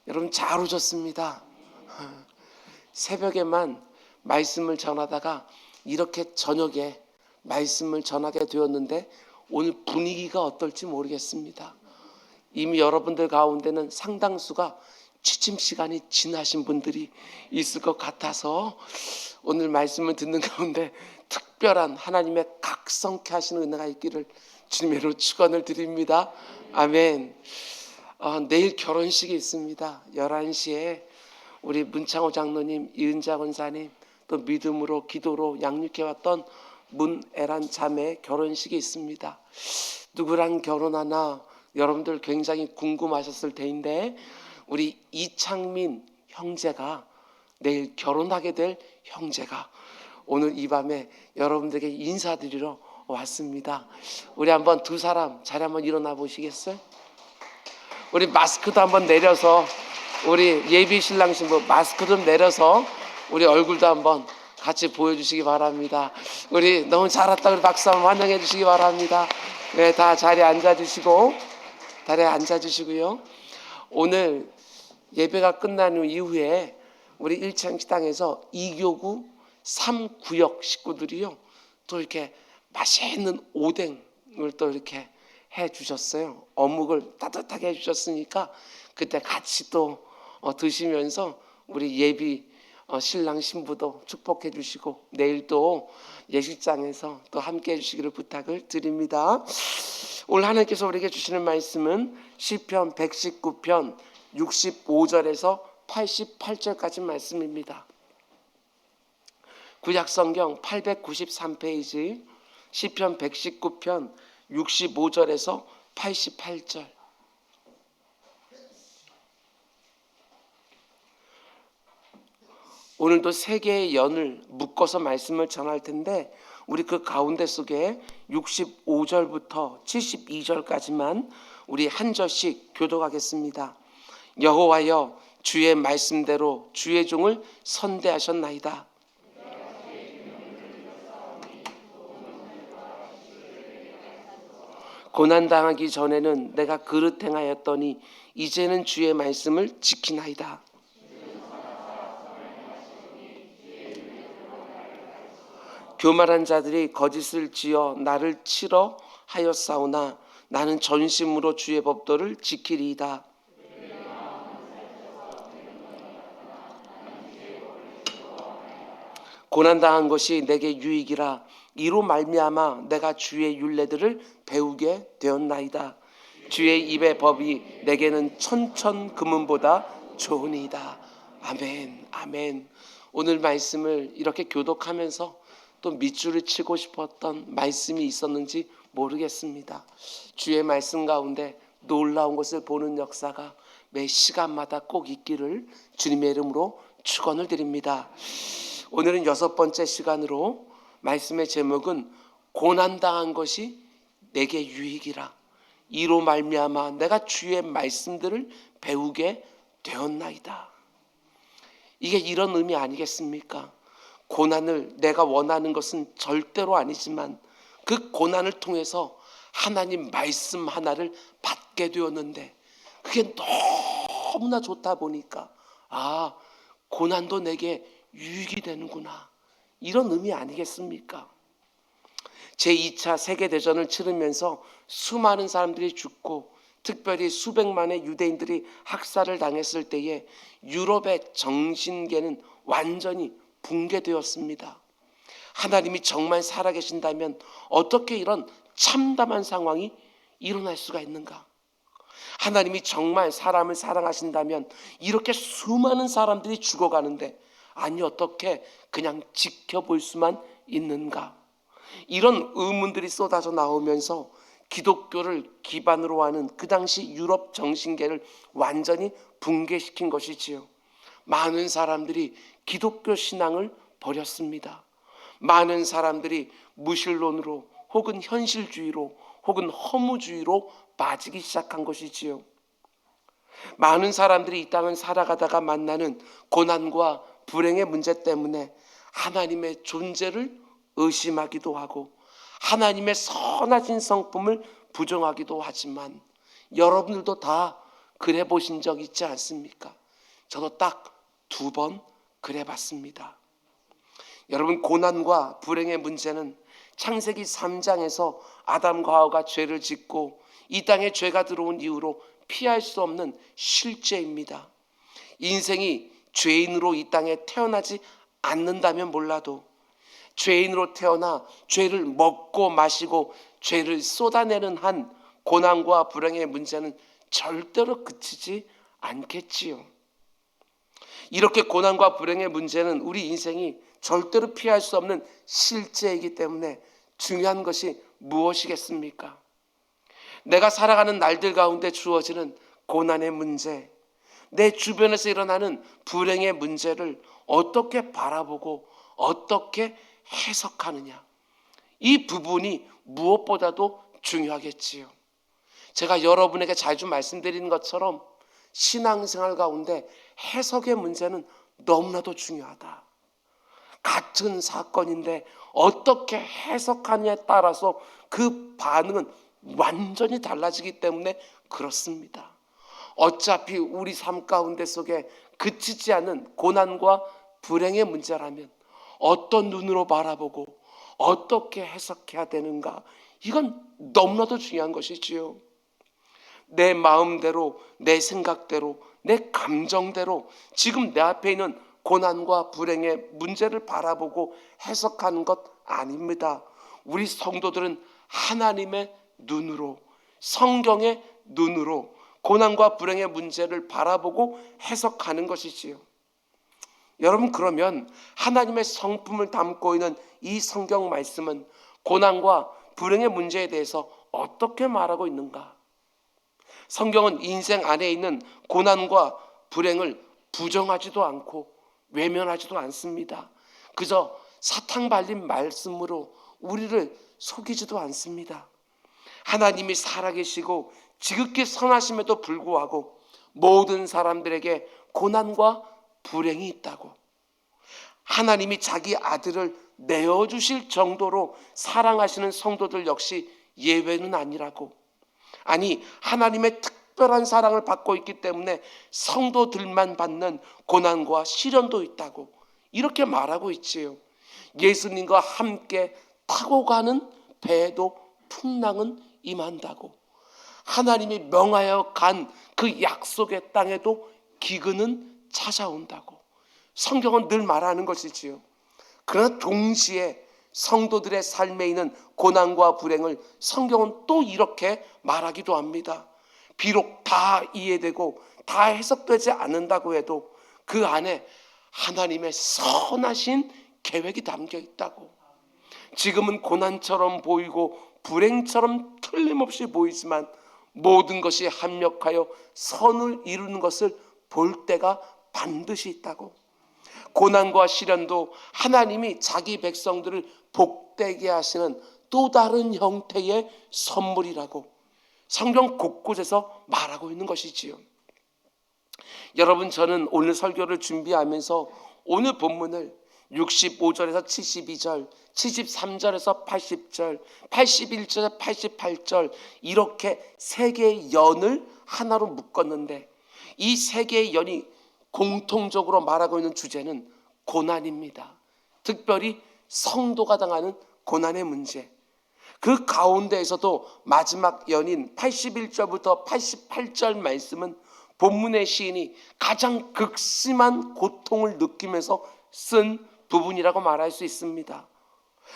여러분 잘 오셨습니다. 새벽에만 말씀을 전하다가 이렇게 저녁에 말씀을 전하게 되었는데 오늘 분위기가 어떨지 모르겠습니다. 이미 여러분들 가운데는 상당수가 취침 시간이 지나신 분들이 있을 것 같아서 오늘 말씀을 듣는 가운데 특별한 하나님의 각성케 하시는 은혜가 있기를 주님의 이름으로 축원을 드립니다. 아멘. 내일 결혼식이 있습니다. 11시에 우리 문창호 장로님, 이은자 권사님, 또 믿음으로 기도로 양육해왔던 문애란 자매 결혼식이 있습니다. 누구랑 결혼하나 여러분들 굉장히 궁금하셨을 텐데 우리 이창민 형제가 내일 결혼하게 될 형제가 오늘 이 밤에 여러분들에게 인사드리러 왔습니다. 우리 한번 두 사람 자리 한번 일어나 보시겠어요? 우리 마스크도 한번 내려서 우리 예비 신랑 신부 마스크 좀 내려서 우리 얼굴도 한번 같이 보여주시기 바랍니다. 우리 너무 잘 왔다. 우리 박수 한번 환영해 주시기 바랍니다. 네, 다 자리에 앉아주시고 자리에 앉아주시고요. 오늘 예배가 끝난 이후에 우리 1층 식당에서 2교구 3구역 식구들이요 또 이렇게 맛있는 오뎅을 또 이렇게 해주셨어요. 어묵을 따뜻하게 해주셨으니까 그때 같이 또 드시면서 우리 예비 신랑 신부도 축복해 주시고 내일 또 예식장에서 또 함께 해주시기를 부탁을 드립니다. 오늘 하나님께서 우리에게 주시는 말씀은 시편 119편 65절에서 88절까지 말씀입니다. 구약성경 893페이지 시편 119편 65절에서 88절. 오늘도 세 개의 연을 묶어서 말씀을 전할 텐데 우리 그 가운데 속에 65절부터 72절까지만 우리 한 절씩 교독하겠습니다. 여호와여 주의 말씀대로 주의 종을 선대하셨나이다. 고난당하기 전에는 내가 그릇 행하였더니 이제는 주의 말씀을 지키나이다. 교만한 자들이 거짓을 지어 나를 치러 하였사오나 나는 전심으로 주의 법도를 지키리이다. 고난당한 것이 내게 유익이라 이로 말미암아 내가 주의 율례들을 배우게 되었나이다. 주의 입의 법이 내게는 천천 금은보다 좋으니이다. 아멘, 아멘. 오늘 말씀을 이렇게 교독하면서 또 밑줄을 치고 싶었던 말씀이 있었는지 모르겠습니다. 주의 말씀 가운데 놀라운 것을 보는 역사가 매 시간마다 꼭 있기를 주님의 이름으로 축원을 드립니다. 오늘은 6번째 시간으로 말씀의 제목은 고난당한 것이 내게 유익이라 이로 말미암아 내가 주의 말씀들을 배우게 되었나이다. 이게 이런 의미 아니겠습니까? 고난을 내가 원하는 것은 절대로 아니지만 그 고난을 통해서 하나님 말씀 하나를 받게 되었는데 그게 너무나 좋다 보니까 고난도 내게 유익이 되는구나, 이런 의미 아니겠습니까? 제2차 세계대전을 치르면서 수많은 사람들이 죽고 특별히 수백만의 유대인들이 학살을 당했을 때에 유럽의 정신계는 완전히 붕괴되었습니다. 하나님이 정말 살아계신다면 어떻게 이런 참담한 상황이 일어날 수가 있는가? 하나님이 정말 사람을 사랑하신다면 이렇게 수많은 사람들이 죽어가는데 아니 어떻게 그냥 지켜볼 수만 있는가? 이런 의문들이 쏟아져 나오면서 기독교를 기반으로 하는 그 당시 유럽 정신계를 완전히 붕괴시킨 것이지요. 많은 사람들이 기독교 신앙을 버렸습니다. 많은 사람들이 무신론으로 혹은 현실주의로 혹은 허무주의로 빠지기 시작한 것이지요. 많은 사람들이 이 땅을 살아가다가 만나는 고난과 불행의 문제 때문에 하나님의 존재를 의심하기도 하고 하나님의 선하신 성품을 부정하기도 하지만 여러분들도 다 그래 보신 적 있지 않습니까? 저도 딱 2번 그래 봤습니다. 여러분, 고난과 불행의 문제는 창세기 3장에서 아담과 하와가 죄를 짓고 이 땅에 죄가 들어온 이후로 피할 수 없는 실제입니다. 인생이 죄인으로 이 땅에 태어나지 않는다면 몰라도 죄인으로 태어나 죄를 먹고 마시고 죄를 쏟아내는 한 고난과 불행의 문제는 절대로 그치지 않겠지요. 이렇게 고난과 불행의 문제는 우리 인생이 절대로 피할 수 없는 실제이기 때문에 중요한 것이 무엇이겠습니까? 내가 살아가는 날들 가운데 주어지는 고난의 문제, 내 주변에서 일어나는 불행의 문제를 어떻게 바라보고 어떻게 해석하느냐, 이 부분이 무엇보다도 중요하겠지요. 제가 여러분에게 자주 말씀드리는 것처럼 신앙생활 가운데 해석의 문제는 너무나도 중요하다. 같은 사건인데 어떻게 해석하느냐에 따라서 그 반응은 완전히 달라지기 때문에 그렇습니다. 어차피 우리 삶 가운데 속에 그치지 않는 고난과 불행의 문제라면 어떤 눈으로 바라보고 어떻게 해석해야 되는가, 이건 너무나도 중요한 것이지요. 내 마음대로, 내 생각대로, 내 감정대로 지금 내 앞에 있는 고난과 불행의 문제를 바라보고 해석하는 것 아닙니다. 우리 성도들은 하나님의 눈으로, 성경의 눈으로 고난과 불행의 문제를 바라보고 해석하는 것이지요. 여러분, 그러면 하나님의 성품을 담고 있는 이 성경 말씀은 고난과 불행의 문제에 대해서 어떻게 말하고 있는가? 성경은 인생 안에 있는 고난과 불행을 부정하지도 않고 외면하지도 않습니다. 그저 사탕 발린 말씀으로 우리를 속이지도 않습니다. 하나님이 살아계시고 지극히 선하심에도 불구하고 모든 사람들에게 고난과 불행이 있다고, 하나님이 자기 아들을 내어주실 정도로 사랑하시는 성도들 역시 예외는 아니라고, 아니 하나님의 특별한 사랑을 받고 있기 때문에 성도들만 받는 고난과 시련도 있다고 이렇게 말하고 있지요. 예수님과 함께 타고 가는 배에도 풍랑은 임한다고, 하나님이 명하여 간 그 약속의 땅에도 기근은 찾아온다고 성경은 늘 말하는 것이지요. 그러나 동시에 성도들의 삶에 있는 고난과 불행을 성경은 또 이렇게 말하기도 합니다. 비록 다 이해되고 다 해석되지 않는다고 해도 그 안에 하나님의 선하신 계획이 담겨 있다고. 지금은 고난처럼 보이고 불행처럼 틀림없이 보이지만 모든 것이 합력하여 선을 이루는 것을 볼 때가 반드시 있다고. 고난과 시련도 하나님이 자기 백성들을 복되게 하시는 또 다른 형태의 선물이라고 성경 곳곳에서 말하고 있는 것이지요. 여러분, 저는 오늘 설교를 준비하면서 오늘 본문을 65절에서 72절, 73절에서 80절, 81절에서 88절 이렇게 세 개의 연을 하나로 묶었는데 이 세 개의 연이 공통적으로 말하고 있는 주제는 고난입니다. 특별히 성도가 당하는 고난의 문제. 그 가운데에서도 마지막 연인 81절부터 88절 말씀은 본문의 시인이 가장 극심한 고통을 느끼면서 쓴 부분이라고 말할 수 있습니다.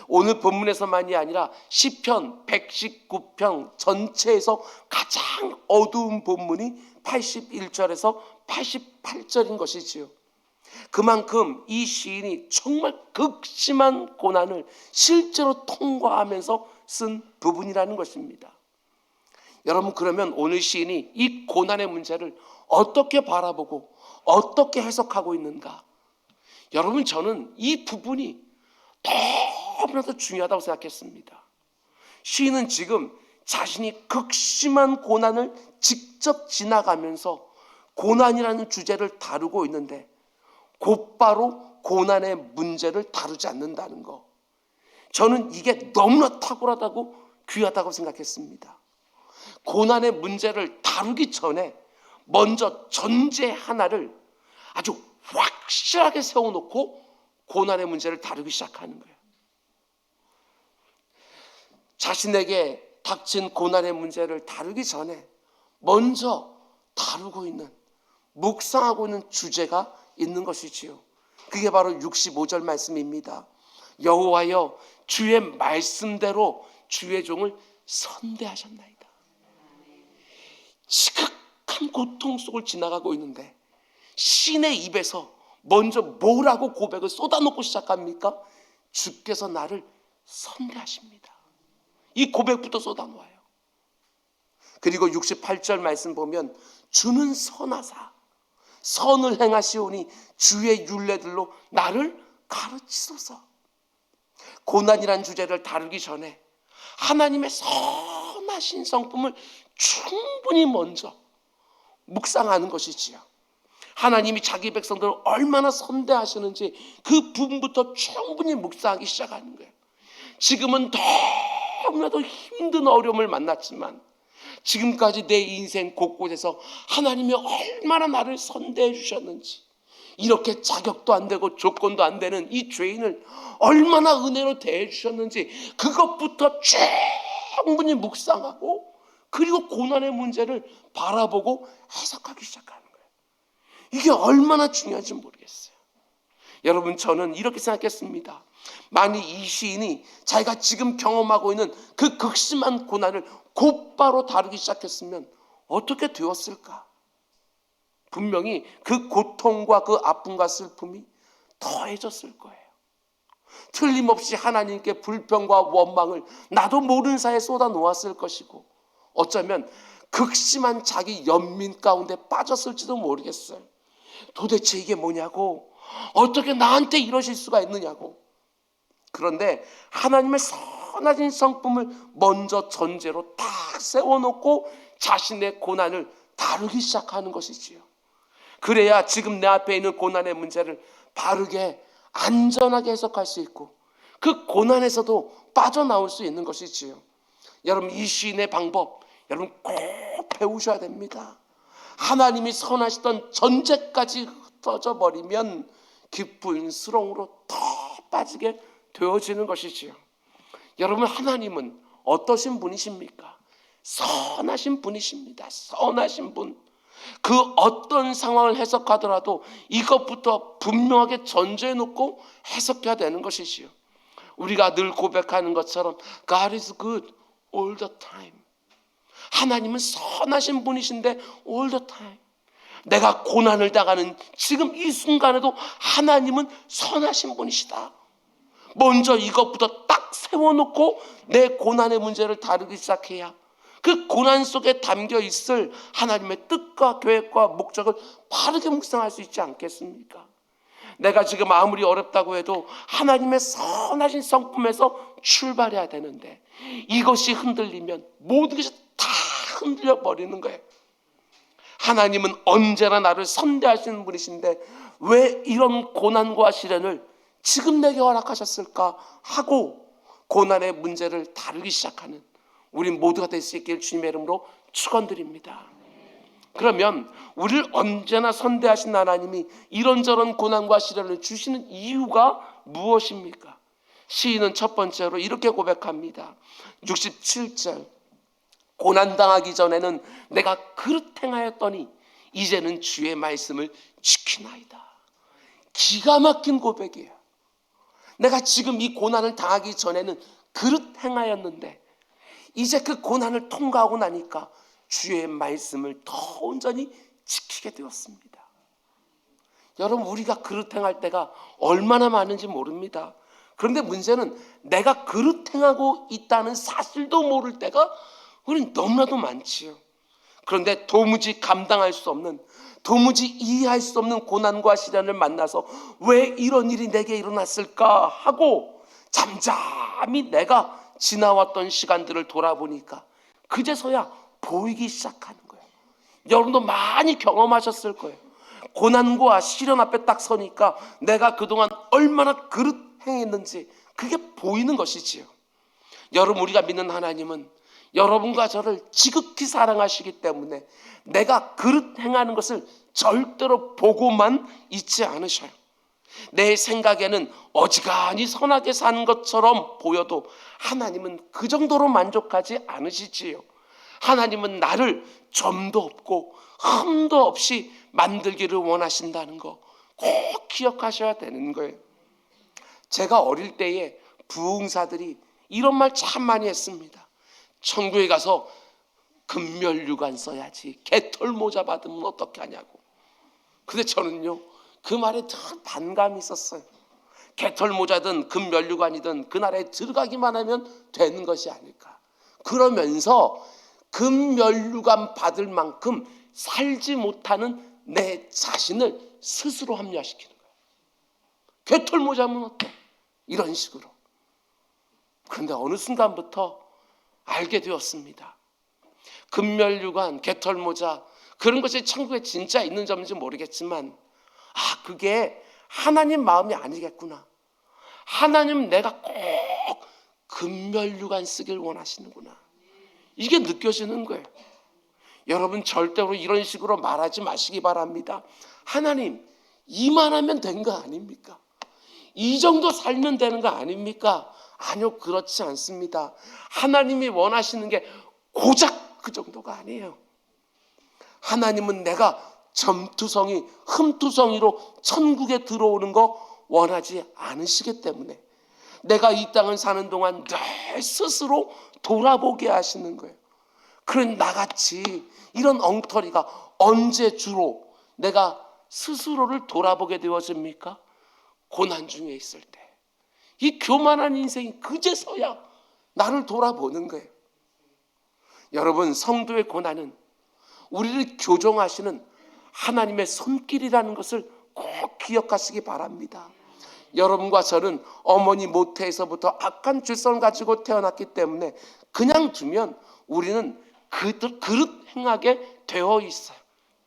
오늘 본문에서만이 아니라 시편 119편 전체에서 가장 어두운 본문이 81절에서 88절인 것이지요. 그만큼 이 시인이 정말 극심한 고난을 실제로 통과하면서 쓴 부분이라는 것입니다. 여러분, 그러면 오늘 시인이 이 고난의 문제를 어떻게 바라보고 어떻게 해석하고 있는가? 여러분, 저는 이 부분이 너무나도 중요하다고 생각했습니다. 시인은 지금 자신이 극심한 고난을 직접 지나가면서 고난이라는 주제를 다루고 있는데 곧바로 고난의 문제를 다루지 않는다는 거, 저는 이게 너무나 탁월하다고 귀하다고 생각했습니다. 고난의 문제를 다루기 전에 먼저 전제 하나를 아주 확실하게 세워놓고 고난의 문제를 다루기 시작하는 거예요. 자신에게 닥친 고난의 문제를 다루기 전에 먼저 다루고 있는, 묵상하고 있는 주제가 있는 것이지요. 그게 바로 65절 말씀입니다. 여호와여, 주의 말씀대로 주의 종을 선대하셨나이다. 지극한 고통 속을 지나가고 있는데 신의 입에서 먼저 뭐라고 고백을 쏟아놓고 시작합니까? 주께서 나를 선대하십니다. 이 고백부터 쏟아놓아요. 그리고 68절 말씀 보면 주는 선하사 선을 행하시오니 주의 율례들로 나를 가르치소서. 고난이란 주제를 다루기 전에 하나님의 선하신 성품을 충분히 먼저 묵상하는 것이지요. 하나님이 자기 백성들을 얼마나 선대하시는지 그 부분부터 충분히 묵상하기 시작하는 거예요. 지금은 너무나도 힘든 어려움을 만났지만 지금까지 내 인생 곳곳에서 하나님이 얼마나 나를 선대해 주셨는지, 이렇게 자격도 안 되고 조건도 안 되는 이 죄인을 얼마나 은혜로 대해 주셨는지 그것부터 충분히 묵상하고, 그리고 고난의 문제를 바라보고 해석하기 시작하는 거예요. 이게 얼마나 중요한지 모르겠어요. 여러분, 저는 이렇게 생각했습니다. 만일 이 시인이 자기가 지금 경험하고 있는 그 극심한 고난을 곧바로 다루기 시작했으면 어떻게 되었을까? 분명히 그 고통과 그 아픔과 슬픔이 더해졌을 거예요. 틀림없이 하나님께 불평과 원망을 나도 모르는 사이에 쏟아 놓았을 것이고, 어쩌면 극심한 자기 연민 가운데 빠졌을지도 모르겠어요. 도대체 이게 뭐냐고, 어떻게 나한테 이러실 수가 있느냐고. 그런데 하나님의 선하신 성품을 먼저 전제로 딱 세워놓고 자신의 고난을 다루기 시작하는 것이지요. 그래야 지금 내 앞에 있는 고난의 문제를 바르게 안전하게 해석할 수 있고 그 고난에서도 빠져나올 수 있는 것이지요. 여러분, 이 시인의 방법 여러분 꼭 배우셔야 됩니다. 하나님이 선하시던 전제까지 흩어져 버리면 깊은 수렁으로 더 빠지게 되어지는 것이지요. 여러분, 하나님은 어떠신 분이십니까? 선하신 분이십니다. 선하신 분. 그 어떤 상황을 해석하더라도 이것부터 분명하게 전제해 놓고 해석해야 되는 것이지요. 우리가 늘 고백하는 것처럼 God is good all the time. 하나님은 선하신 분이신데 all the time. 내가 고난을 당하는 지금 이 순간에도 하나님은 선하신 분이시다. 먼저 이것부터 딱 세워놓고 내 고난의 문제를 다루기 시작해야 그 고난 속에 담겨 있을 하나님의 뜻과 계획과 목적을 바르게 묵상할 수 있지 않겠습니까? 내가 지금 아무리 어렵다고 해도 하나님의 선하신 성품에서 출발해야 되는데 이것이 흔들리면 모든 것이 다 흔들려 버리는 거예요. 하나님은 언제나 나를 선대하시는 분이신데 왜 이런 고난과 시련을 지금 내게 허락하셨을까 하고 고난의 문제를 다루기 시작하는 우리 모두가 될 수 있기를 주님의 이름으로 축원드립니다. 그러면 우리를 언제나 선대하신 하나님이 이런저런 고난과 시련을 주시는 이유가 무엇입니까? 시인은 첫 번째로 이렇게 고백합니다. 67절, 고난당하기 전에는 내가 그릇 행하였더니 이제는 주의 말씀을 지키나이다. 기가 막힌 고백이에요. 내가 지금 이 고난을 당하기 전에는 그릇 행하였는데 이제 그 고난을 통과하고 나니까 주의 말씀을 더 온전히 지키게 되었습니다. 여러분, 우리가 그릇 행할 때가 얼마나 많은지 모릅니다. 그런데 문제는 내가 그릇 행하고 있다는 사실도 모를 때가 우리는 너무나도 많지요. 그런데 도무지 감당할 수 없는, 도무지 이해할 수 없는 고난과 시련을 만나서 왜 이런 일이 내게 일어났을까 하고 잠잠히 내가 지나왔던 시간들을 돌아보니까 그제서야 보이기 시작하는 거예요. 여러분도 많이 경험하셨을 거예요. 고난과 시련 앞에 딱 서니까 내가 그동안 얼마나 그릇 행했는지 그게 보이는 것이지요. 여러분, 우리가 믿는 하나님은 여러분과 저를 지극히 사랑하시기 때문에 내가 그릇 행하는 것을 절대로 보고만 있지 않으셔요. 내 생각에는 어지간히 선하게 사는 것처럼 보여도 하나님은 그 정도로 만족하지 않으시지요. 하나님은 나를 점도 없고 흠도 없이 만들기를 원하신다는 거 꼭 기억하셔야 되는 거예요. 제가 어릴 때에 부흥사들이 이런 말 참 많이 했습니다. 천국에 가서 금면류관 써야지, 개털 모자 받으면 어떻게 하냐고. 근데 저는요, 그 말에 참 반감이 있었어요. 개털 모자든 금면류관이든 그 나라에 들어가기만 하면 되는 것이 아닐까. 그러면서 금면류관 받을 만큼 살지 못하는 내 자신을 스스로 합리화시키는 거예요. 개털 모자면 어때? 이런 식으로. 그런데 어느 순간부터 알게 되었습니다. 금면류관, 개털모자, 그런 것이 천국에 진짜 있는 점인지 모르겠지만, 그게 하나님 마음이 아니겠구나. 하나님 내가 꼭 금면류관 쓰길 원하시는구나. 이게 느껴지는 거예요. 여러분 절대로 이런 식으로 말하지 마시기 바랍니다. 하나님, 이만하면 된 거 아닙니까? 이 정도 살면 되는 거 아닙니까? 아니요, 그렇지 않습니다. 하나님이 원하시는 게 고작 그 정도가 아니에요. 하나님은 내가 점투성이, 흠투성이로 천국에 들어오는 거 원하지 않으시기 때문에 내가 이 땅을 사는 동안 늘 스스로 돌아보게 하시는 거예요. 그런 나같이 이런 엉터리가 언제 주로 내가 스스로를 돌아보게 되어집니까? 고난 중에 있을 때. 이 교만한 인생이 그제서야 나를 돌아보는 거예요. 여러분, 성도의 고난은 우리를 교정하시는 하나님의 손길이라는 것을 꼭 기억하시기 바랍니다. 여러분과 저는 어머니 모태에서부터 악한 죄성을 가지고 태어났기 때문에 그냥 두면 우리는 그릇 행하게 되어 있어요.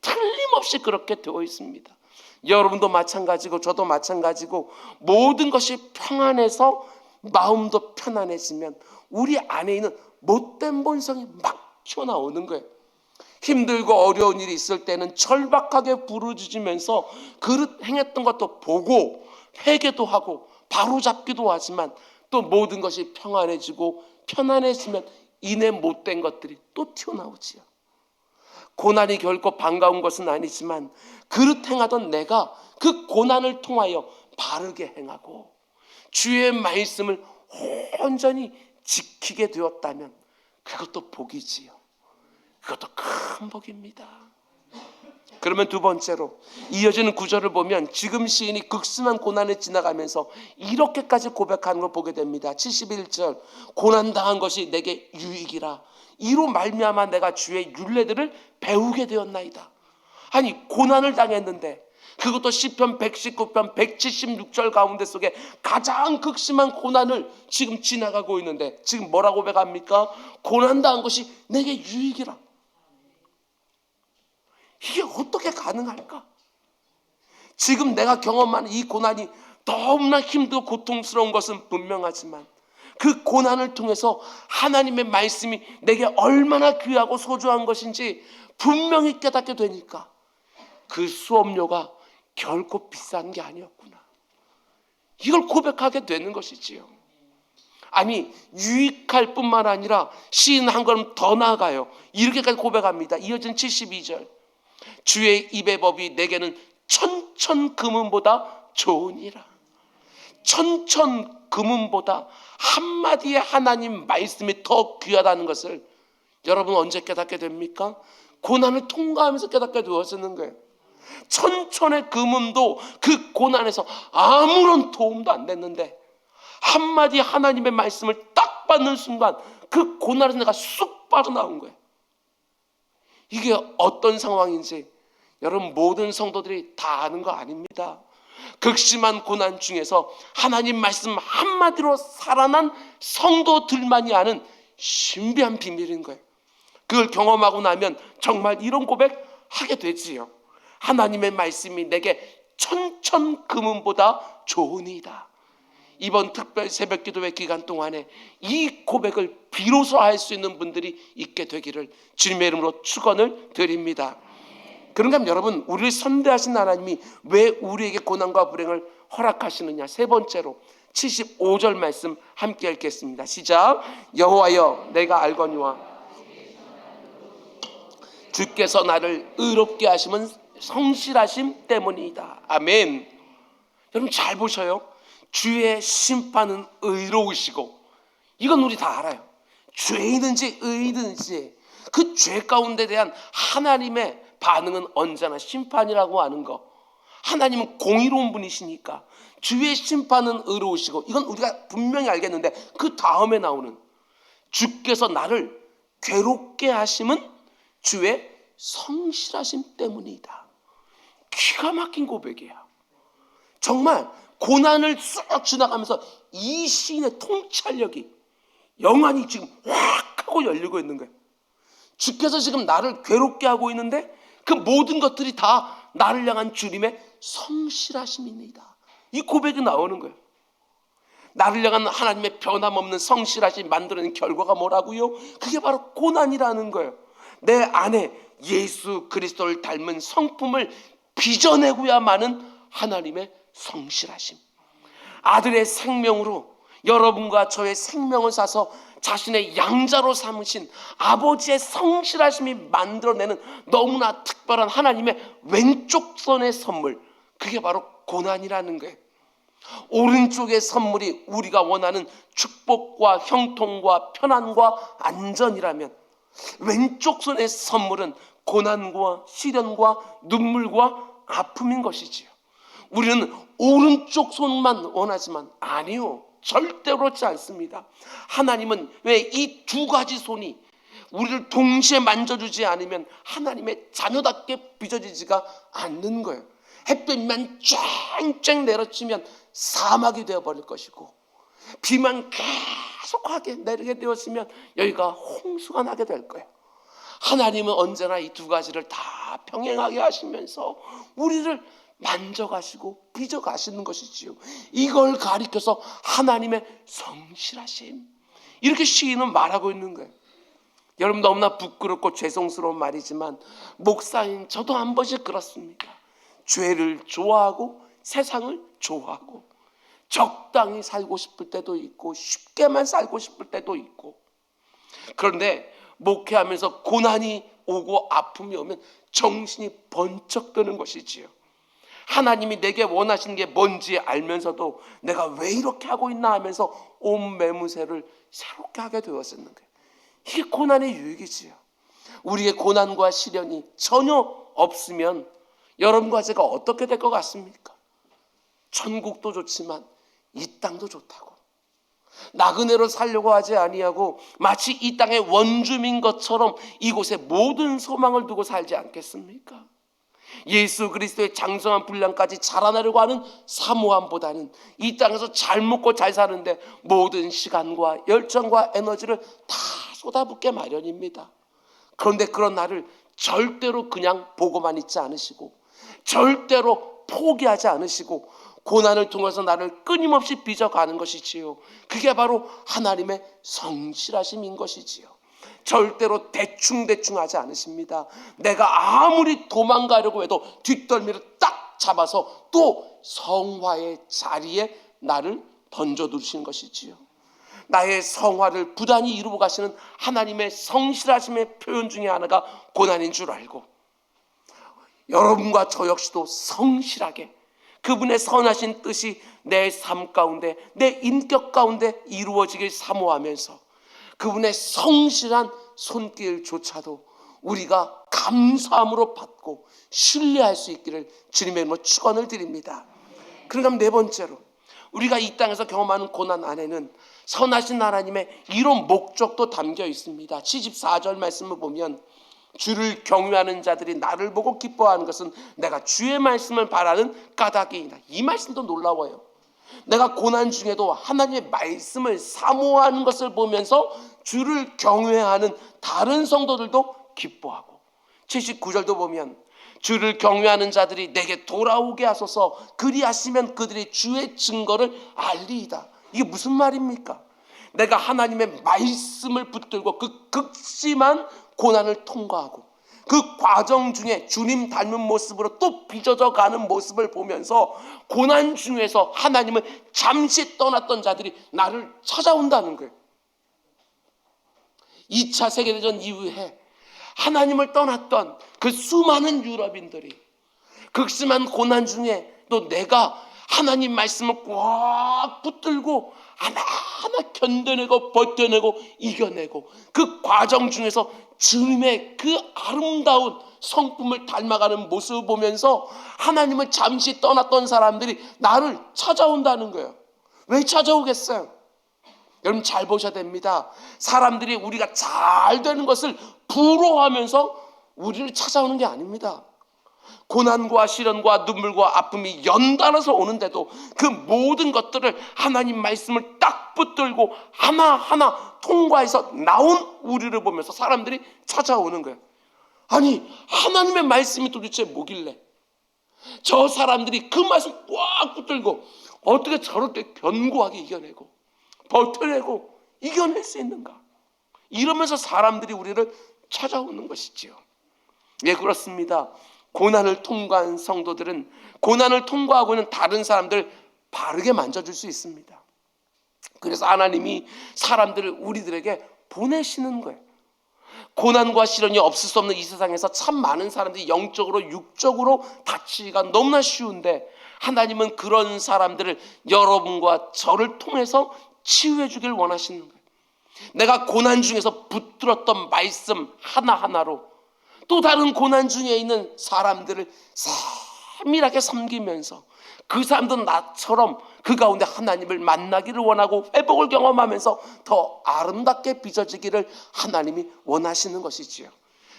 틀림없이 그렇게 되어 있습니다. 여러분도 마찬가지고 저도 마찬가지고 모든 것이 평안해서 마음도 편안해지면 우리 안에 있는 못된 본성이 막 튀어나오는 거예요. 힘들고 어려운 일이 있을 때는 절박하게 부르짖으면서 그릇 행했던 것도 보고 회개도 하고 바로잡기도 하지만 또 모든 것이 평안해지고 편안해지면 이내 못된 것들이 또 튀어나오지요. 고난이 결코 반가운 것은 아니지만 그릇 행하던 내가 그 고난을 통하여 바르게 행하고 주의 말씀을 온전히 지키게 되었다면 그것도 복이지요. 그것도 큰 복입니다. 그러면 두 번째로 이어지는 구절을 보면 지금 시인이 극심한 고난을 지나가면서 이렇게까지 고백하는 걸 보게 됩니다. 71절, 고난당한 것이 내게 유익이라 이로 말미암아 내가 주의 율례들을 배우게 되었나이다. 아니, 고난을 당했는데 그것도 시편 119편 176절 가운데 속에 가장 극심한 고난을 지금 지나가고 있는데 지금 뭐라고 고백합니까? 고난당한 것이 내게 유익이라. 이게 어떻게 가능할까? 지금 내가 경험하는 이 고난이 너무나 힘들고 고통스러운 것은 분명하지만 그 고난을 통해서 하나님의 말씀이 내게 얼마나 귀하고 소중한 것인지 분명히 깨닫게 되니까 그 수업료가 결코 비싼 게 아니었구나. 이걸 고백하게 되는 것이지요. 아니, 유익할 뿐만 아니라 시인 한 걸음 더 나아가요. 이렇게까지 고백합니다. 이어진 72절, 주의 입의 법이 내게는 천천 금은보다 좋으니라. 천천 금은보다 한마디의 하나님 말씀이 더 귀하다는 것을 여러분 언제 깨닫게 됩니까? 고난을 통과하면서 깨닫게 되어지는 거예요. 천천의 금은도 그 고난에서 아무런 도움도 안 됐는데 한마디 하나님의 말씀을 딱 받는 순간 그 고난에서 내가 쑥 빠져나온 거예요. 이게 어떤 상황인지 여러분 모든 성도들이 다 아는 거 아닙니다. 극심한 고난 중에서 하나님 말씀 한마디로 살아난 성도들만이 아는 신비한 비밀인 거예요. 그걸 경험하고 나면 정말 이런 고백하게 되지요. 하나님의 말씀이 내게 천천 금은보다 좋으니이다. 이번 특별 새벽기도회 기간 동안에 이 고백을 비로소 할 수 있는 분들이 있게 되기를 주님의 이름으로 축원을 드립니다. 그런가 하면 여러분, 우리를 선대하신 하나님이 왜 우리에게 고난과 불행을 허락하시느냐? 세 번째로 75절 말씀 함께 읽겠습니다. 시작. 여호와여 내가 알거니와 주께서 나를 의롭게 하심은 성실하심 때문이다. 아멘. 여러분 잘 보셔요. 주의 심판은 의로우시고, 이건 우리 다 알아요. 죄이든지 의이든지 그 죄 가운데 대한 하나님의 반응은 언제나 심판이라고 하는 거. 하나님은 공의로운 분이시니까 주의 심판은 의로우시고, 이건 우리가 분명히 알겠는데 그 다음에 나오는 주께서 나를 괴롭게 하심은 주의 성실하심 때문이다. 기가 막힌 고백이야. 정말 고난을 쑥 지나가면서 이 시인의 통찰력이 영안이 지금 확 하고 열리고 있는 거예요. 주께서 지금 나를 괴롭게 하고 있는데 그 모든 것들이 다 나를 향한 주님의 성실하심입니다. 이 고백이 나오는 거예요. 나를 향한 하나님의 변함없는 성실하심 만들어낸 결과가 뭐라고요? 그게 바로 고난이라는 거예요. 내 안에 예수 그리스도를 닮은 성품을 빚어내고야마는 하나님의 성실하심. 아들의 생명으로 여러분과 저의 생명을 사서 자신의 양자로 삼으신 아버지의 성실하심이 만들어내는 너무나 특별한 하나님의 왼쪽 손의 선물, 그게 바로 고난이라는 거예요. 오른쪽의 선물이 우리가 원하는 축복과 형통과 편안과 안전이라면, 왼쪽 손의 선물은 고난과 시련과 눈물과 아픔인 것이지요. 우리는 오른쪽 손만 원하지만 아니요, 절대로 그렇지 않습니다. 하나님은 왜 이 두 가지 손이 우리를 동시에 만져주지 않으면 하나님의 자녀답게 빚어지지가 않는 거예요. 햇빛만 쨍쨍 내려치면 사막이 되어버릴 것이고, 비만 계속하게 내리게 되었으면 여기가 홍수가 나게 될 거예요. 하나님은 언제나 이 두 가지를 다 병행하게 하시면서 우리를 만져가시고 빚어가시는 것이지요. 이걸 가리켜서 하나님의 성실하심, 이렇게 시인은 말하고 있는 거예요. 여러분, 너무나 부끄럽고 죄송스러운 말이지만 목사인 저도 한 번씩 그렇습니다. 죄를 좋아하고 세상을 좋아하고 적당히 살고 싶을 때도 있고 쉽게만 살고 싶을 때도 있고, 그런데 목회하면서 고난이 오고 아픔이 오면 정신이 번쩍 드는 것이지요. 하나님이 내게 원하시는 게 뭔지 알면서도 내가 왜 이렇게 하고 있나 하면서 온 매무새를 새롭게 하게 되었었는 거예요. 이게 고난의 유익이지요. 우리의 고난과 시련이 전혀 없으면 여러분과 제가 어떻게 될 것 같습니까? 천국도 좋지만 이 땅도 좋다고, 나그네로 살려고 하지 아니하고 마치 이 땅의 원주민 것처럼 이곳에 모든 소망을 두고 살지 않겠습니까? 예수 그리스도의 장성한 분량까지 자라나려고 하는 사모함보다는 이 땅에서 잘 먹고 잘 사는데 모든 시간과 열정과 에너지를 다 쏟아붓게 마련입니다. 그런데 그런 나를 절대로 그냥 보고만 있지 않으시고, 절대로 포기하지 않으시고 고난을 통해서 나를 끊임없이 빚어가는 것이지요. 그게 바로 하나님의 성실하심인 것이지요. 절대로 대충대충 하지 않으십니다. 내가 아무리 도망가려고 해도 뒷덜미를 딱 잡아서 또 성화의 자리에 나를 던져두시는 것이지요. 나의 성화를 부단히 이루어 가시는 하나님의 성실하심의 표현 중에 하나가 고난인 줄 알고, 여러분과 저 역시도 성실하게 그분의 선하신 뜻이 내 삶 가운데, 내 인격 가운데 이루어지길 사모하면서 그분의 성실한 손길조차도 우리가 감사함으로 받고 신뢰할 수 있기를 주님의 이름으로 축원을 드립니다. 그러면 네 번째로, 우리가 이 땅에서 경험하는 고난 안에는 선하신 하나님의 이런 목적도 담겨 있습니다. 74절 말씀을 보면 주를 경외하는 자들이 나를 보고 기뻐하는 것은 내가 주의 말씀을 바라는 까닭이니라. 이 말씀도 놀라워요. 내가 고난 중에도 하나님의 말씀을 사모하는 것을 보면서 주를 경외하는 다른 성도들도 기뻐하고, 79절도 보면 주를 경외하는 자들이 내게 돌아오게 하소서. 그리하시면 그들이 주의 증거를 알리이다. 이게 무슨 말입니까? 내가 하나님의 말씀을 붙들고 그 극심한 고난을 통과하고 그 과정 중에 주님 닮은 모습으로 또 빚어져 가는 모습을 보면서 고난 중에서 하나님을 잠시 떠났던 자들이 나를 찾아온다는 거예요. 2차 세계대전 이후에 하나님을 떠났던 그 수많은 유럽인들이 극심한 고난 중에 또 내가 하나님 말씀을 꽉 붙들고 하나하나 견뎌내고 버텨내고 이겨내고 그 과정 중에서 주님의 그 아름다운 성품을 닮아가는 모습을 보면서 하나님을 잠시 떠났던 사람들이 나를 찾아온다는 거예요. 왜 찾아오겠어요? 여러분 잘 보셔야 됩니다. 사람들이 우리가 잘 되는 것을 부러워하면서 우리를 찾아오는 게 아닙니다. 고난과 시련과 눈물과 아픔이 연달아서 오는데도 그 모든 것들을 하나님 말씀을 딱 붙들고 하나하나 통과해서 나온 우리를 보면서 사람들이 찾아오는 거예요. 아니 하나님의 말씀이 도대체 뭐길래 저 사람들이 그 말씀 꽉 붙들고 어떻게 저렇게 견고하게 이겨내고 버텨내고 이겨낼 수 있는가? 이러면서 사람들이 우리를 찾아오는 것이지요. 예, 그렇습니다. 고난을 통과한 성도들은 고난을 통과하고 있는 다른 사람들을 바르게 만져줄 수 있습니다. 그래서 하나님이 사람들을 우리들에게 보내시는 거예요. 고난과 시련이 없을 수 없는 이 세상에서 참 많은 사람들이 영적으로 육적으로 다치기가 너무나 쉬운데 하나님은 그런 사람들을 여러분과 저를 통해서 치유해 주길 원하시는 거예요. 내가 고난 중에서 붙들었던 말씀 하나하나로 또 다른 고난 중에 있는 사람들을 세밀하게 섬기면서 그 사람도 나처럼 그 가운데 하나님을 만나기를 원하고 회복을 경험하면서 더 아름답게 빚어지기를 하나님이 원하시는 것이지요.